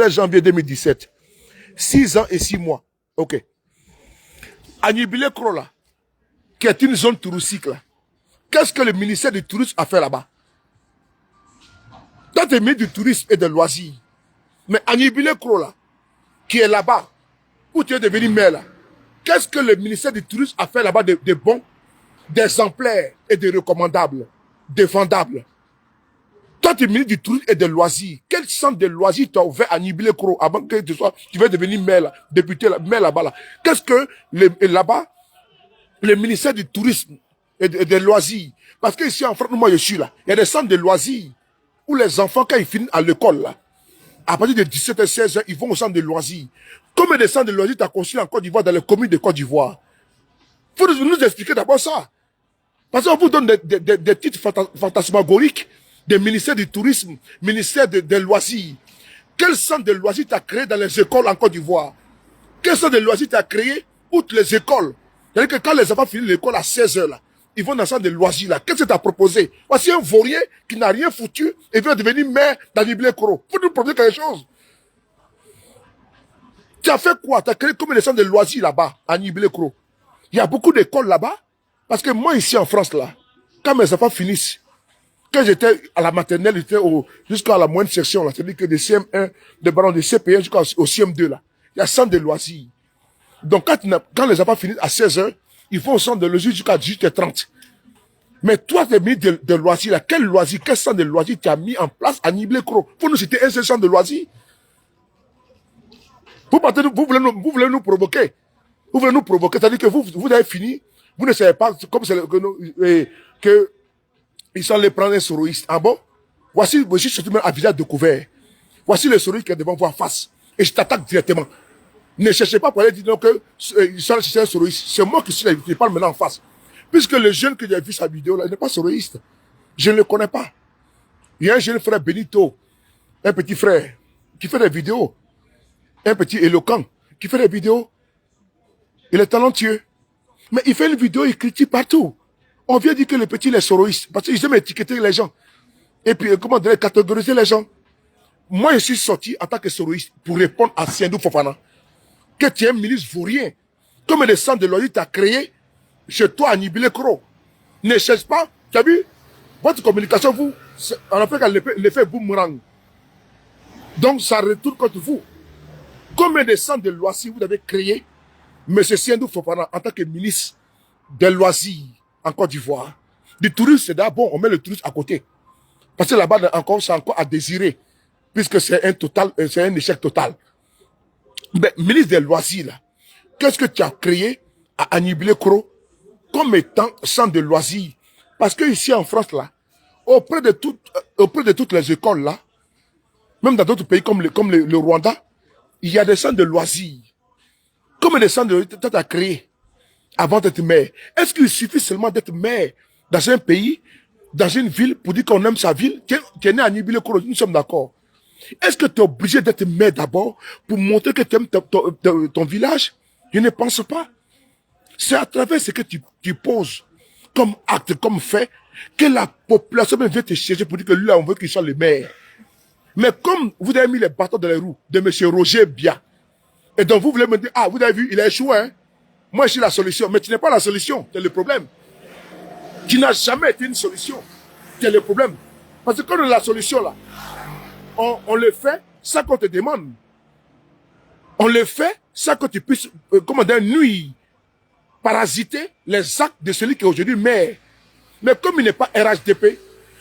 janvier 2017. 6 ans et 6 mois. OK. Anibile Krola, qui est une zone touristique là. Qu'est-ce que le ministère du tourisme a fait là-bas? Toi, tu es ministre du tourisme et des loisirs. Mais Anibile Krola, qui est là-bas, où tu es devenu maire là, qu'est-ce que le ministère du tourisme a fait là-bas de bons, d'exemplaires et de recommandables, défendables? Toi, tu es ministre du tourisme et des loisirs. Quel centre de loisirs t'as ouvert à Nibile Kro avant que tu vas devenir maire là, député là, maire là-bas là? Qu'est-ce que là-bas, le ministère du tourisme et des loisirs? Parce que ici en France, moi je suis là, il y a des centres de loisirs où les enfants, quand ils finissent à l'école là, à partir de 17 et 16 ans, ils vont au centre de loisirs. Combien de centres de loisirs tu as construit en Côte d'Ivoire, dans les communes de Côte d'Ivoire? Il faut nous expliquer d'abord ça. Parce qu'on vous donne des titres fantasmagoriques, des ministères du tourisme, ministère des loisirs. Quel centre de loisirs tu as créé dans les écoles en Côte d'Ivoire? Quel centre de loisirs tu as créé outre les écoles? C'est-à-dire que quand les enfants finissent l'école à 16 h là, ils vont dans le centre de loisirs là. Qu'est-ce que tu as proposé? Voici un vaurien qui n'a rien foutu et vient devenir maire d'Anibile Kro. Il faut nous proposer quelque chose. Tu as fait quoi? Tu as créé combien de centres de loisirs là-bas, à Anibile Kro? Il y a beaucoup d'écoles là-bas. Parce que moi, ici en France, là, quand mes enfants finissent, quand j'étais à la maternelle, j'étais jusqu'à la moyenne section, là, c'est-à-dire que de CM1, de CP1 jusqu'au CM2, là, il y a centre de loisirs. Donc, quand les enfants finissent à 16 h, ils vont au centre de loisirs jusqu'à 18h30. Mais toi, tu es mis de loisirs, là. Quel centre de loisirs tu as mis en place à Nibile Kro? Faut nous citer un seul centre de loisirs. Vous voulez nous provoquer. Vous voulez nous provoquer. C'est-à-dire que vous avez fini. Vous ne savez pas, comme c'est que ils sont les prendre un soroïste. Ah bon? Voici, je suis surtout même à visage découvert. Voici le soroïste qui est devant vous en face. Et je t'attaque directement. Ne cherchez pas pour aller dire que c'est un soroïste. C'est moi qui parle maintenant en face. Puisque le jeune que j'ai vu sa vidéo là, il n'est pas soroïste. Je ne le connais pas. Il y a un jeune frère Benito, un petit frère, qui fait des vidéos. Un petit éloquent, qui fait des vidéos. Il est talentueux. Mais il fait une vidéo, il critique partout. On vient dire que le petit est soroïste. Parce qu'ils aiment étiqueter les gens. Et puis, comment dire, catégoriser les gens. Moi, je suis sorti en tant que soroïste pour répondre à Siendou Fofana. Que tu es un ministre vaurien. Comme les centres de loisirs tu as créé chez toi à Nibile Kro. Ne cherche pas. Tu as vu? Votre communication, vous, en Afrique, l'effet boomerang. Donc, ça retourne contre vous. Combien de centres de loisirs vous avez créé, M. Siendou Fofana, en tant que ministre des loisirs en Côte d'Ivoire? Du tourisme, c'est d'abord, on met le tourisme à côté. Parce que là-bas, encore, c'est encore à désirer. Puisque c'est un échec total. Mais, ministre des Loisirs, là, qu'est-ce que tu as créé à Anibile-Cro comme étant centre de loisirs? Parce que ici en France, là, auprès de toutes les écoles, là, même dans d'autres pays comme le Rwanda, il y a des centres de loisirs. Comme des centres de tu as créé avant d'être maire. Est-ce qu'il suffit seulement d'être maire dans un pays, dans une ville, pour dire qu'on aime sa ville? Tu es né à Anibile-Cro, nous sommes d'accord. Est-ce que tu es obligé d'être maire d'abord pour montrer que tu aimes ton village? Je ne pense pas. C'est à travers ce que tu poses comme acte, comme fait, que la population vient te chercher pour dire que lui, là, on veut qu'il soit le maire. Mais comme vous avez mis les bâtons dans les roues de M. Roger Bia, et donc vous voulez me dire, ah, vous avez vu, il a échoué, hein? Moi, je suis la solution. Mais tu n'es pas la solution, c'est le problème. Tu n'as jamais été une solution, c'est le problème. Parce que quand on a la solution, là, on le fait sans qu'on te demande. On le fait sans que tu puisses, comment dire, nuire, parasiter les actes de celui qui est aujourd'hui maire. Mais comme il n'est pas RHDP,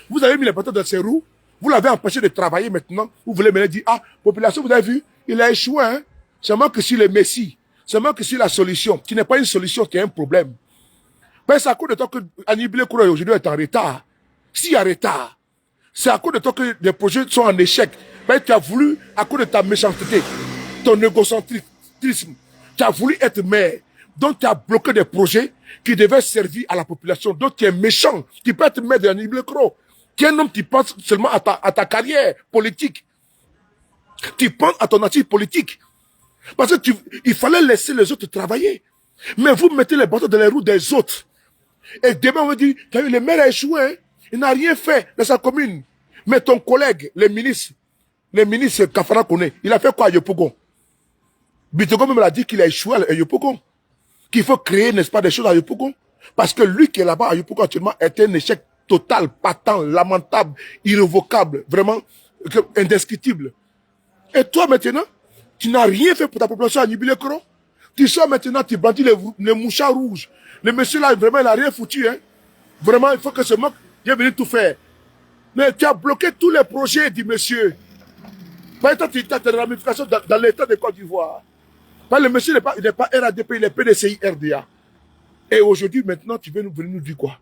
vous avez mis les bâtons dans ses roues, vous l'avez empêché de travailler maintenant, vous voulez me dire, ah, population, vous avez vu, il a échoué, hein? Seulement que sur le Messie, seulement que sur la solution, qui n'est pas une solution, qui est un problème. Mais c'est à cause de toi que Anibile-Cro aujourd'hui est en retard. S'il y a retard, c'est à cause de toi que les projets sont en échec. Mais tu as voulu, à cause de ta méchanceté, ton égocentrisme, tu as voulu être maire. Donc tu as bloqué des projets qui devaient servir à la population. Donc tu es méchant. Tu peux être maire de Anibile-Cro. Tu es un homme qui pense seulement à ta carrière politique. Tu penses à ton activité politique. Parce que il fallait laisser les autres travailler. Mais vous mettez les bâtons dans les roues des autres. Et demain on va dire, tu as vu, le maire a échoué, hein? Il n'a rien fait dans sa commune. Mais ton collègue, le ministre Kafara Kone, il a fait quoi à Yopougon? Bitogo même a dit qu'il a échoué à Yopougon. Qu'il faut créer, n'est-ce pas, des choses à Yopougon. Parce que lui qui est là-bas à Yopougon actuellement est un échec total, patent, lamentable, irrévocable, vraiment indescriptible. Et toi maintenant, tu n'as rien fait pour ta population à Anibile-Cro. Tu sors maintenant, tu brandis les mouchards rouges. Le monsieur là, vraiment, il n'a rien foutu. Hein. Vraiment, il faut que ce mec vienne venir tout faire. Mais tu as bloqué tous les projets du monsieur. Par exemple, tu as des ramifications dans l'état de Côte d'Ivoire. Le monsieur il n'est pas RADP, il est PDCI RDA. Et aujourd'hui, maintenant, tu veux venir nous dire quoi?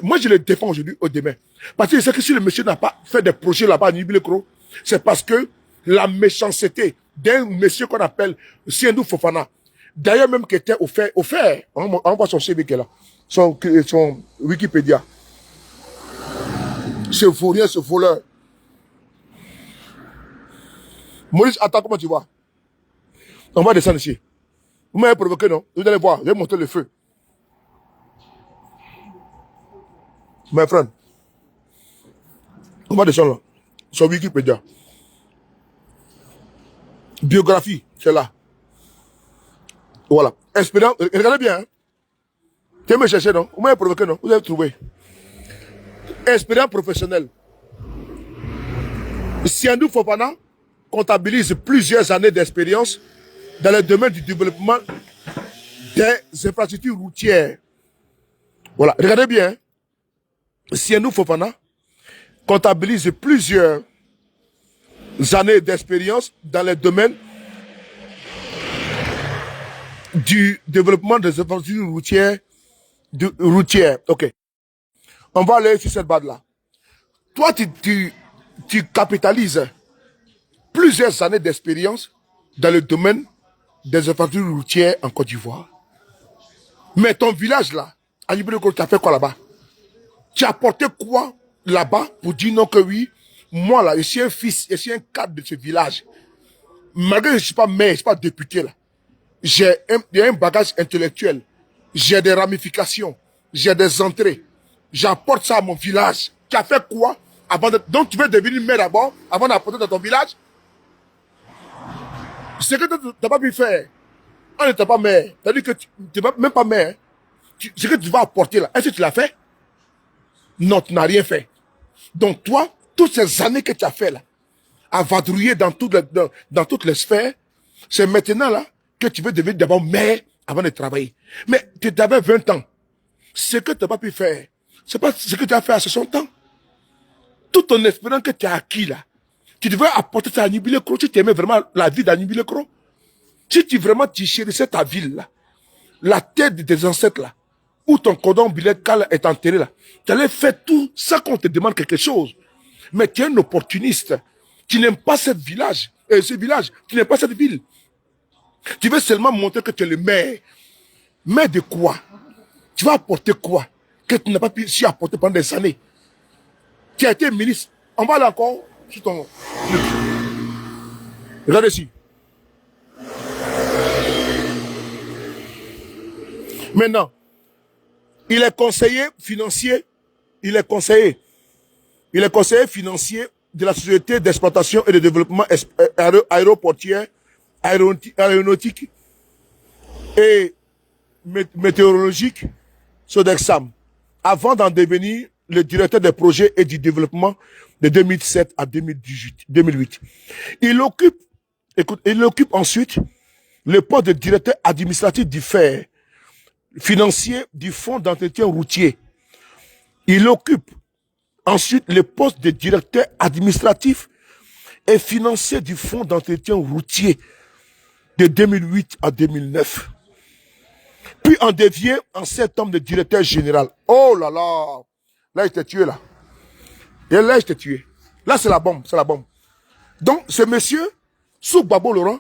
Moi, je le défends aujourd'hui au demain. Parce que je sais que si le monsieur n'a pas fait des projets là-bas à Anibile-Cro, c'est parce que la méchanceté d'un monsieur qu'on appelle Siendou Fofana, d'ailleurs même qui était offert, on voit son CV qui est là, son Wikipédia. Ce vaurien, ce voleur. Maurice, attends, comment tu vois? On va descendre ici. Vous m'avez provoqué, non? Vous allez voir, je vais monter le feu. My friend, on va descendre là. Sur Wikipédia. Biographie, c'est là. Voilà. Expérience, regardez bien. Hein? Tu me chercher, non? Vous m'avez provoqué, non? Vous avez trouvé. Expérience professionnelle. Siendou Fofana comptabilise plusieurs années d'expérience dans le domaine du développement des infrastructures routières. Voilà. Regardez bien. Siendou Fofana comptabilise plusieurs années d'expérience dans le domaine du développement des infrastructures routières. Ok. On va aller sur cette base-là. Toi, tu capitalises plusieurs années d'expérience dans le domaine des infrastructures routières en Côte d'Ivoire. Mais ton village là, Anibile-Cro, tu as fait quoi là-bas? Tu as apporté quoi là-bas pour dire non que oui, moi là, je suis un fils, je suis un cadre de ce village. Malgré que je ne suis pas maire, je ne suis pas député là. J'ai un bagage intellectuel. J'ai des ramifications. J'ai des entrées. J'apporte ça à mon village. Tu as fait quoi avant de... Donc tu veux devenir maire d'abord, avant d'apporter dans ton village? Ce que tu n'as pas pu faire, on n'était pas maire. C'est-à-dire que tu n'es même pas maire. Ce que tu vas apporter là, est-ce que tu l'as fait? Non, tu n'as rien fait. Donc toi, toutes ces années que tu as fait là, à vadrouiller dans toutes les sphères, c'est maintenant là que tu veux devenir d'abord maire avant de travailler. Mais tu avais 20 ans. Ce que tu n'as pas pu faire, c'est pas ce que tu as fait à 60 ans. Tout ton expérience que tu as acquis là, tu devrais apporter ça à Anibile Kro. Si tu aimais vraiment la vie d'Anibile Kro, si tu vraiment tu chérissais ta ville là, la terre de tes ancêtres là, où ton cordon ombilical est enterré là, tu allais faire tout ça qu'on te demande quelque chose. Mais tu es un opportuniste. Tu n'aimes pas ce village, tu n'aimes pas cette ville. Tu veux seulement montrer que tu es le maire. Mais de quoi? Tu vas apporter quoi que tu n'as pas pu si apporter pendant des années? Tu as été ministre. On va aller encore sur ton... Regarde ici. Maintenant, il est conseiller financier. Il est conseiller financier de la Société d'exploitation et de développement aéroportière, aéronautique et météorologique, Sodexam, avant d'en devenir le directeur des projets et du développement de 2007 à 2008. Il occupe ensuite le poste de directeur administratif du FER, financier du Fonds d'entretien routier. Il occupe ensuite le poste de directeur administratif et financier du Fonds d'entretien routier de 2008 à 2009. Puis on devient en septembre le directeur général. Oh là là! Là, il t'a tué là. Et là, il t'a tué. Là, c'est la bombe, c'est la bombe. Donc, ce monsieur, Souk Babo Laurent,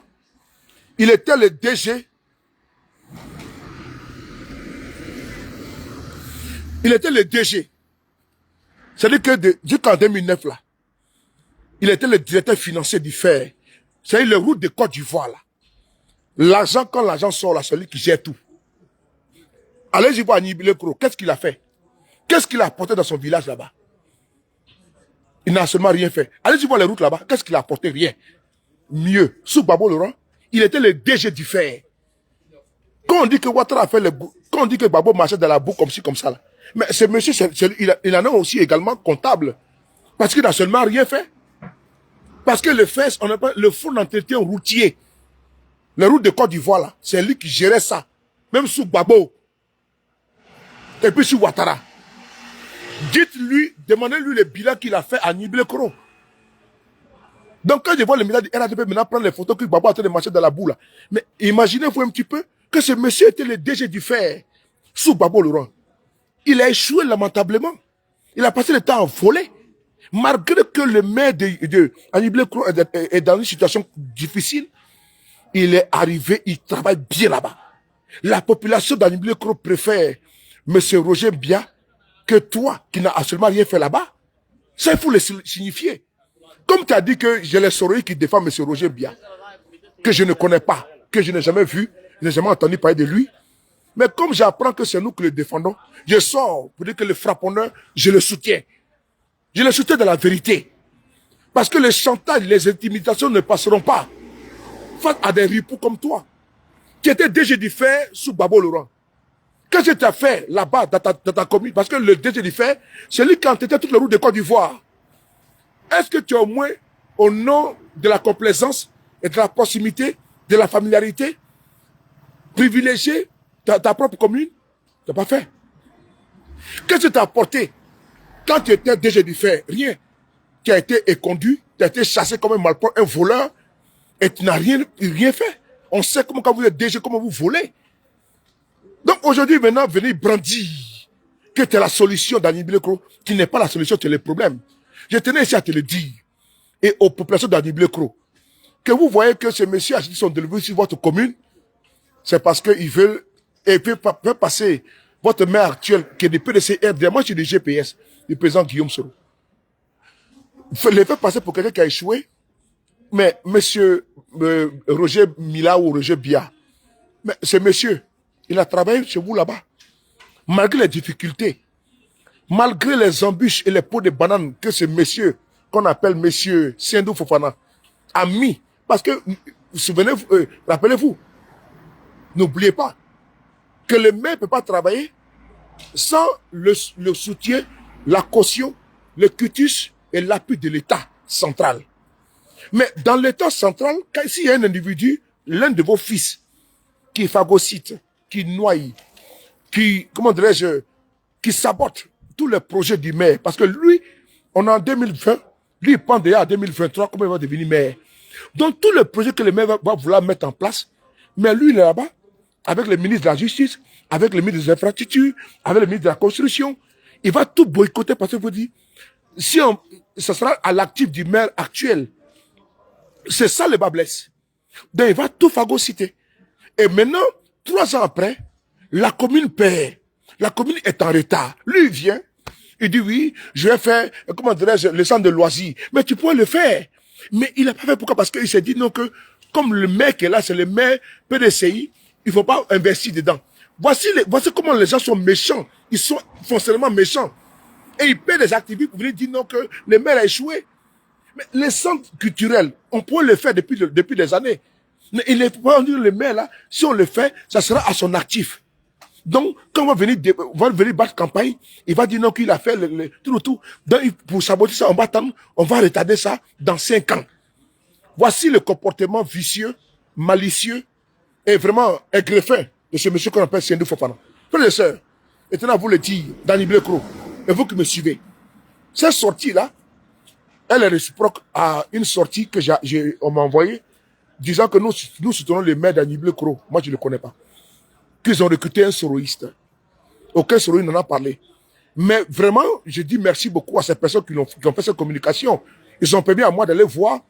il était le DG. Il était le DG. C'est-à-dire que jusqu'en 2009, là, il était le directeur financier du FER. C'est-à-dire le route de Côte d'Ivoire, là. L'argent, quand l'argent sort, là, c'est lui qui gère tout. Allez-y voir Anibile Kro. Qu'est-ce qu'il a fait? Qu'est-ce qu'il a apporté dans son village là-bas? Il n'a seulement rien fait. Allez-y voir les routes là-bas. Qu'est-ce qu'il a apporté? Rien. Mieux. Sous Babo Laurent, il était le DG du FER. Quand on dit que Ouattara a fait le bout, quand on dit que Babo marchait dans la boue comme ci, comme ça, là. Mais ce monsieur, il en a aussi également comptable. Parce qu'il n'a seulement rien fait. Parce que le FES, on appelle le fonds d'entretien routier. Les routes de Côte d'Ivoire, là, c'est lui qui gérait ça. Même sous Babo. Et puis sous Ouattara. Dites-lui, demandez-lui le bilan qu'il a fait à Anibile Kro. Donc quand je vois le bilan du RADP maintenant prendre les photos que Babo a en train de marcher dans la boue, là. Mais imaginez-vous un petit peu que ce monsieur était le DG du FER. Sous Babo Laurent. Il a échoué lamentablement. Il a passé le temps à voler. Malgré que le maire de Anibile Kro est dans une situation difficile, il est arrivé, il travaille bien là-bas. La population d'Anibile Kro préfère M. Roger Bia que toi, qui n'as absolument rien fait là-bas. Ça, il faut le signifier. Comme tu as dit que j'ai les Soroï qui défendent M. Roger Bia, que je ne connais pas, que je n'ai jamais vu, je n'ai jamais entendu parler de lui. Mais comme j'apprends que c'est nous qui le défendons, je sors pour dire que le frapponneur, je le soutiens. Je le soutiens de la vérité. Parce que les chantages, les intimidations ne passeront pas face à des ripoux comme toi, qui étaient DG du FER sous Babo Laurent. Qu'est-ce que tu as fait là-bas dans ta commune? Parce que le DG du FER, c'est lui qui a entêté toutes les routes de Côte d'Ivoire. Est-ce que tu as au moins, au nom de la complaisance et de la proximité, de la familiarité, privilégié ta propre commune? Tu n'as pas fait. Qu'est-ce que tu as apporté quand tu étais DG du FER? Rien. Tu as été éconduit, tu as été chassé comme un malpropre, un voleur, et tu n'as rien fait. On sait comment quand vous êtes DG, comment vous volez. Donc aujourd'hui, maintenant, venez brandir que tu es la solution d'Anibile Kro, qui n'est pas la solution, tu es le problème. Je tenais ici à te le dire, et aux populations d'Anibile Kro, que vous voyez que ces messieurs qui sont élevés sur votre commune, c'est parce qu'ils veulent, et peuvent passer votre maire actuel, qui est du PDCRD, moi je suis du GPS, du président Guillaume Soro. Les faire passer pour quelqu'un qui a échoué, mais monsieur Roger Mila ou Roger Bia, mais ce monsieur, il a travaillé chez vous là-bas. Malgré les difficultés, malgré les embûches et les pots de bananes que ce monsieur, qu'on appelle monsieur Sendou Fofana, a mis. Parce que, souvenez-vous, rappelez-vous, n'oubliez pas que le maire ne peut pas travailler sans le soutien, la caution, le cutus et l'appui de l'État central. Mais dans l'État central, s'il y a un individu, l'un de vos fils, qui phagocyte, qui noie, qui, comment dirais-je, qui sabote tous les projets du maire, parce que lui, On est en 2020. Lui, il pense déjà à 2023 comment il va devenir maire. Donc, tous les projets que le maire va vouloir mettre en place, mais lui, il est là-bas, avec le ministre de la Justice, avec le ministre des Infrastructures, avec le ministre de la Construction. Il va tout boycotter parce que vous dites, si ça sera à l'actif du maire actuel, c'est ça le bas blesse. Donc, il va tout phagocyter. Et maintenant, 3 ans après, la commune perd. La commune est en retard. Lui, il vient, il dit oui, je vais faire, comment dirais-je, le centre de loisirs. Mais tu pourrais le faire. Mais il n'a pas fait. Pourquoi? Parce qu'il s'est dit non que, comme le maire qui est là, c'est le maire PDCI, il ne faut pas investir dedans. Voici comment les gens sont méchants. Ils sont foncièrement méchants. Et ils paient des activités pour venir dire non que le maire a échoué. Mais les centres culturels, on pourrait le faire depuis des années. Mais il ne faut pas dire le maire là, si on le fait, ça sera à son actif. Donc, quand on va venir battre campagne, il va dire non qu'il a fait tout. Donc, pour saboter ça, on va retarder ça dans 5 ans. Voici le comportement vicieux, malicieux et vraiment aigrefin de ce monsieur qu'on appelle Sendou Fofana. Frères et sœurs, maintenant vous le dire, Danny Blecro, et vous qui me suivez, cette sortie-là, elle est réciproque à une sortie que on m'a envoyée, disant que nous soutenons le maire Danny Blecro. Moi, je ne le connais pas. Qu'ils ont recruté un soroïste. Aucun soroïste n'en a parlé. Mais vraiment, je dis merci beaucoup à ces personnes qui ont fait cette communication. Ils ont permis à moi d'aller voir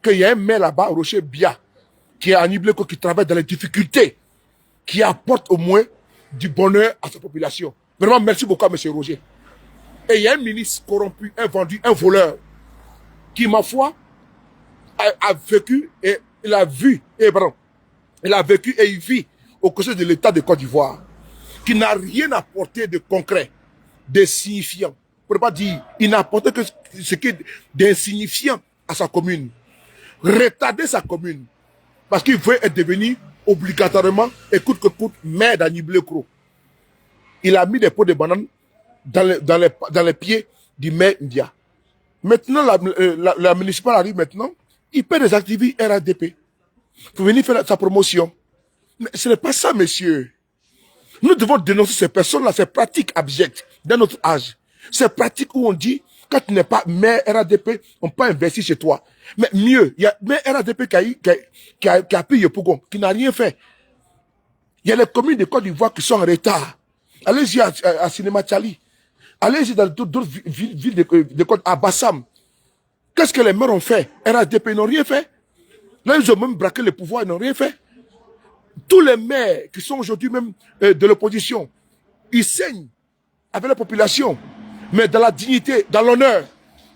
qu'il y a un maire là-bas, Rocher Bia, qui est à Nibleco, qui travaille dans les difficultés, qui apporte au moins du bonheur à sa population. Vraiment, merci beaucoup à M. Roger. Et il y a un ministre corrompu, un vendu, un voleur, qui, ma foi, a vécu et il a vu, il a vécu et il vit au conseil de l'État de Côte d'Ivoire, qui n'a rien apporté de concret, de signifiant. On ne peut pas dire, il n'a apporté que ce qui est d'insignifiant à sa commune. Retarder sa commune, parce qu'il veut être devenu obligatoirement, écoute que coûte, maire d'Annie Blecro. Il a mis des pots de bananes dans les pieds du maire India. Maintenant, la municipale arrive maintenant, il paie des activités RADP pour venir faire sa promotion. Mais ce n'est pas ça, monsieur. Nous devons dénoncer ces personnes-là, ces pratiques abjectes dans notre âge. Ces pratiques où on dit, quand tu n'es pas maire RADP, on peut investir chez toi. Mais mieux, il y a maire RADP qui a pris Yopougon, qui n'a rien fait. Il y a les communes de Côte d'Ivoire qui sont en retard. Allez-y à Cinéma Tchali. Allez-y dans d'autres villes de Côte, à Bassam. Qu'est-ce que les maires ont fait? RADP, ils n'ont rien fait. Là, ils ont même braqué le pouvoir, ils n'ont rien fait. Tous les maires qui sont aujourd'hui même de l'opposition, ils saignent avec la population. Mais dans la dignité, dans l'honneur,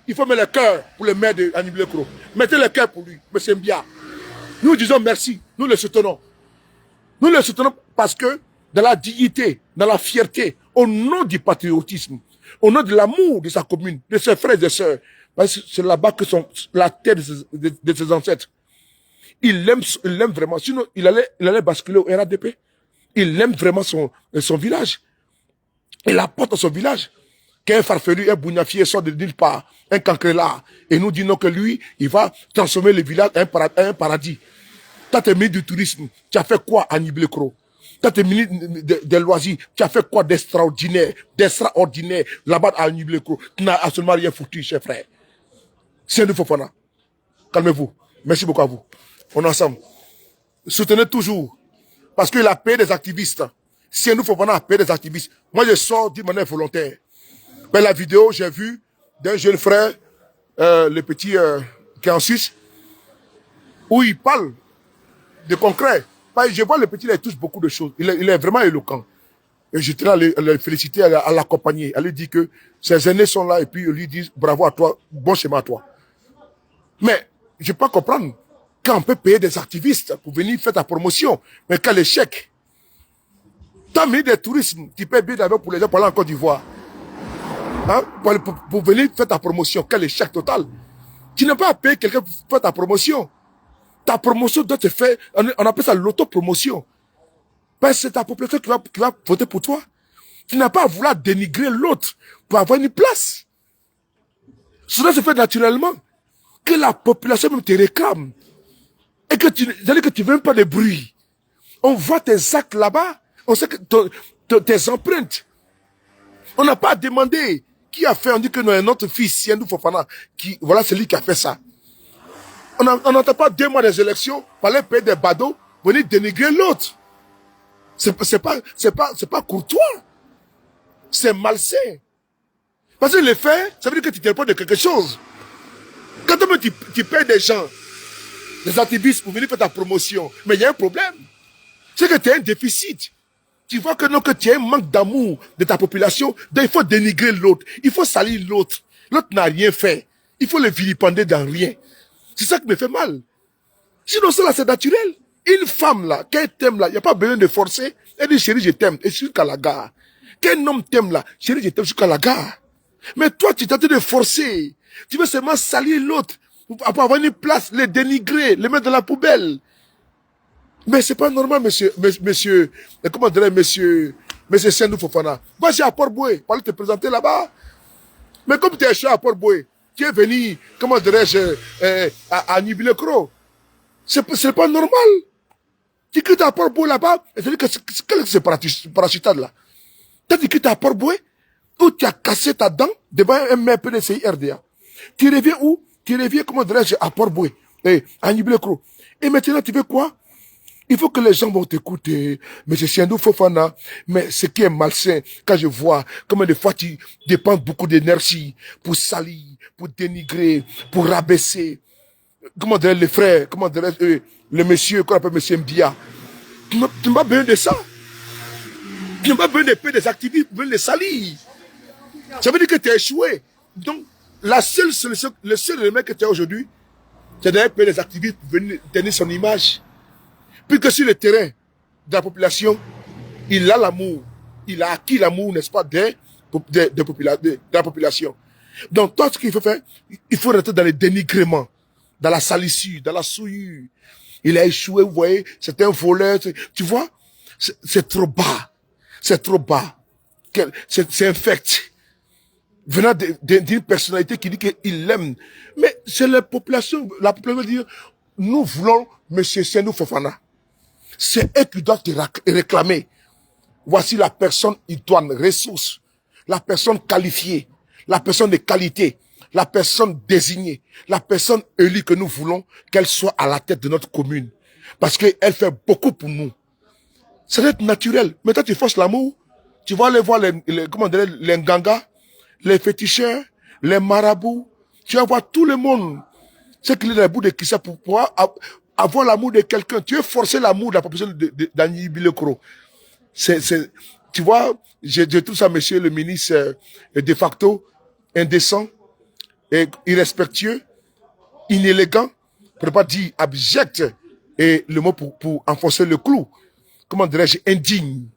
il faut mettre le cœur pour le maire de Annie Blecro. Mettez le cœur pour lui, M. Mbia. Nous disons merci, nous le soutenons. Nous le soutenons parce que dans la dignité, dans la fierté, au nom du patriotisme, au nom de l'amour de sa commune, de ses frères et sœurs, parce que c'est là-bas que sont la terre de ses ancêtres. Il l'aime vraiment. Sinon, il allait basculer au RADP. Il aime vraiment son village. Il apporte à son village. Qu'un farfelu, un bougnafier sort de nulle part, un cancrela, et nous disons que lui, il va transformer le village en un paradis. Quand tu es ministre du tourisme, tu as fait quoi à Niblecro? Quand tu es ministre des loisirs, tu as fait quoi d'extraordinaire là-bas à Niblecro? Tu n'as absolument rien foutu, cher frère. Sendou Fofana. Calmez-vous. Merci beaucoup à vous. On est ensemble. Soutenez toujours. Parce qu'il a payé des activistes. Sendou Fofana a payé des activistes. Moi, je sors d'une manière volontaire. Mais la vidéo, j'ai vu d'un jeune frère, le petit qui est en Suisse, où il parle de concret. Je vois le petit, il touche beaucoup de choses. Il est vraiment éloquent. Et je tiens à le féliciter, à l'accompagner. À lui dire que ses aînés sont là et puis ils lui disent bravo à toi, bon chemin à toi. Mais je peux pas comprendre quand on peut payer des activistes pour venir faire ta promotion, mais quel échec. T'as mis des tourismes, tu payes bien d'abord pour les gens pour aller en Côte d'Ivoire. Hein? Pour venir faire ta promotion, quel échec total. Tu n'as pas à payer quelqu'un pour faire ta promotion. Ta promotion doit se faire, on appelle ça l'autopromotion. Parce que c'est ta population qui va voter pour toi. Tu n'as pas à vouloir dénigrer l'autre pour avoir une place. Cela se fait naturellement. Que la population même te réclame. Et que tu ne veux même pas de bruit. On voit tes actes là-bas. On sait que tes empreintes. On n'a pas demandé qui a fait, on dit que non, notre fils, Siendou Fofana, qui, voilà, c'est lui qui a fait ça. On n'entend pas 2 mois des élections, parler payer des badauds, venir dénigrer l'autre. C'est pas courtois. C'est malsain. Parce que les faits, ça veut dire que tu te réponds de quelque chose. Quand tu payes des gens, des activistes pour venir faire ta promotion, mais il y a un problème. C'est que tu as un déficit. Tu vois que non, que tu as un manque d'amour de ta population, donc il faut dénigrer l'autre. Il faut salir l'autre. L'autre n'a rien fait. Il faut le vilipender dans rien. C'est ça qui me fait mal. Sinon, ça là, c'est naturel. Une femme là, qu'elle t'aime là, il n'y a pas besoin de forcer. Elle dit, chérie, je t'aime. Et jusqu'à la gare. Qu'un homme t'aime là, chérie, je t'aime jusqu'à la gare. Mais toi, tu t'es de forcer. Tu veux seulement salir l'autre. Pour avoir une place, les dénigrer, les mettre dans la poubelle. Mais c'est pas normal, monsieur, comment dirais monsieur Siendou Fofana. Vas-y à Port-Boué, pour aller te présenter là-bas. Mais comme tu es cher à Port-Boué, tu es venu, comment dirais-je, à Nibilekro. C'est pas normal. Tu quittes à Port-Boué là-bas, et tu dis que c'est parachutage là. Tu quittes à Port-Boué, où tu as cassé ta dent devant un maire PDCI RDA. Tu reviens où? Tu reviens, comment dirais-je, à Port-Boué, à Nibilekro. Et maintenant, tu veux quoi? Il faut que les gens vont t'écouter. Mais c'est Siendou Fofana. Mais ce qui est malsain, quand je vois comment des fois tu dépenses beaucoup d'énergie pour salir, pour dénigrer, pour rabaisser. Comment dirait les frères, comment dirait le monsieur, qu'on appelle monsieur Mbia. Tu n'as pas besoin de ça. Tu n'as pas besoin de payer des activistes pour les salir. Ça veut dire que tu as échoué. Donc, la seule solution, le seul élément que tu as aujourd'hui, c'est d'aller payer des activistes pour venir tenir son image. Puisque sur le terrain de la population, il a l'amour. Il a acquis l'amour, n'est-ce pas, de la population. Donc, toi, ce qu'il faut faire, il faut rentrer dans le dénigrement, dans la salissure, dans la souillure. Il a échoué, vous voyez, c'est un voleur. Tu vois, c'est trop bas. C'est trop bas. C'est infect. Venant d'une personnalité qui dit qu'il l'aime. Mais c'est la population dit, nous voulons M. Siendou Fofana. C'est eux qui doivent te réclamer. Voici la personne idoine, ressource, la personne qualifiée, la personne de qualité, la personne désignée, la personne élue que nous voulons qu'elle soit à la tête de notre commune. Parce qu'elle fait beaucoup pour nous. Ça doit être naturel. Maintenant, tu forces l'amour, tu vas aller voir les ngangas, les féticheurs, les marabouts, tu vas voir tout le monde. C'est qu'il est dans le bout de qui ça pour pouvoir avoir l'amour de quelqu'un. Tu veux forcer l'amour de la population d'Annie Bilekro. Tu vois, je trouve ça, monsieur le ministre, de facto, indécent, et irrespectueux, inélégant, pour ne pas dire abject, et le mot pour enfoncer le clou. Comment dirais-je, indigne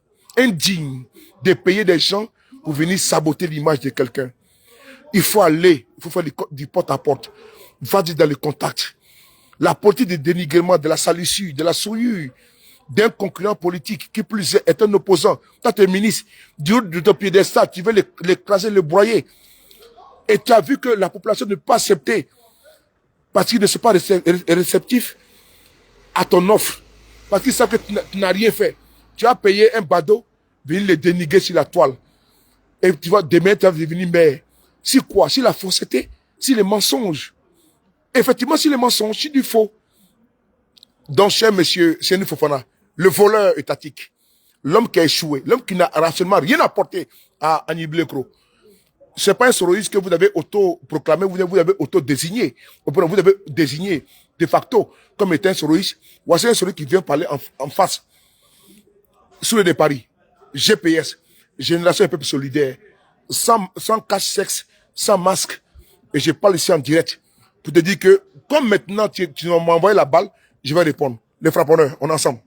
de payer des gens pour venir saboter l'image de quelqu'un. Il faut aller, il faut faire du porte-à-porte. Il faut aller dans le contact. La politique de dénigrement, de la salissure, de la souillure, d'un concurrent politique qui plus est un opposant. Toi, tu es ministre, du haut de ton piédestal, tu veux l'écraser, le broyer. Et tu as vu que la population ne peut pas accepter parce qu'ils ne sont pas réceptifs à ton offre. Parce qu'ils savent que tu n'as rien fait. Tu as payé un badaud, venir le dénigrer sur la toile. Et tu vois, demain, tu vas devenir maire. Si quoi? Si la fausseté, si les mensonges. Effectivement, si les mensonges, si du faux. Donc, cher monsieur Siendou Fofana, le voleur étatique, l'homme qui a échoué, l'homme qui n'a absolument rien apporté à Annie Bilekro, c'est pas un soroïste que vous avez auto-proclamé, vous avez auto-désigné. Vous avez désigné de facto comme étant un soroïste. Voici un soroïste qui vient parler en face, sous le de Paris. GPS, Génération un peuple solidaire, sans cache-sexe, sans masque. Et je parle ici en direct pour te dire que, comme maintenant tu m'as envoyé la balle, je vais répondre. Les frapponneurs, on est ensemble.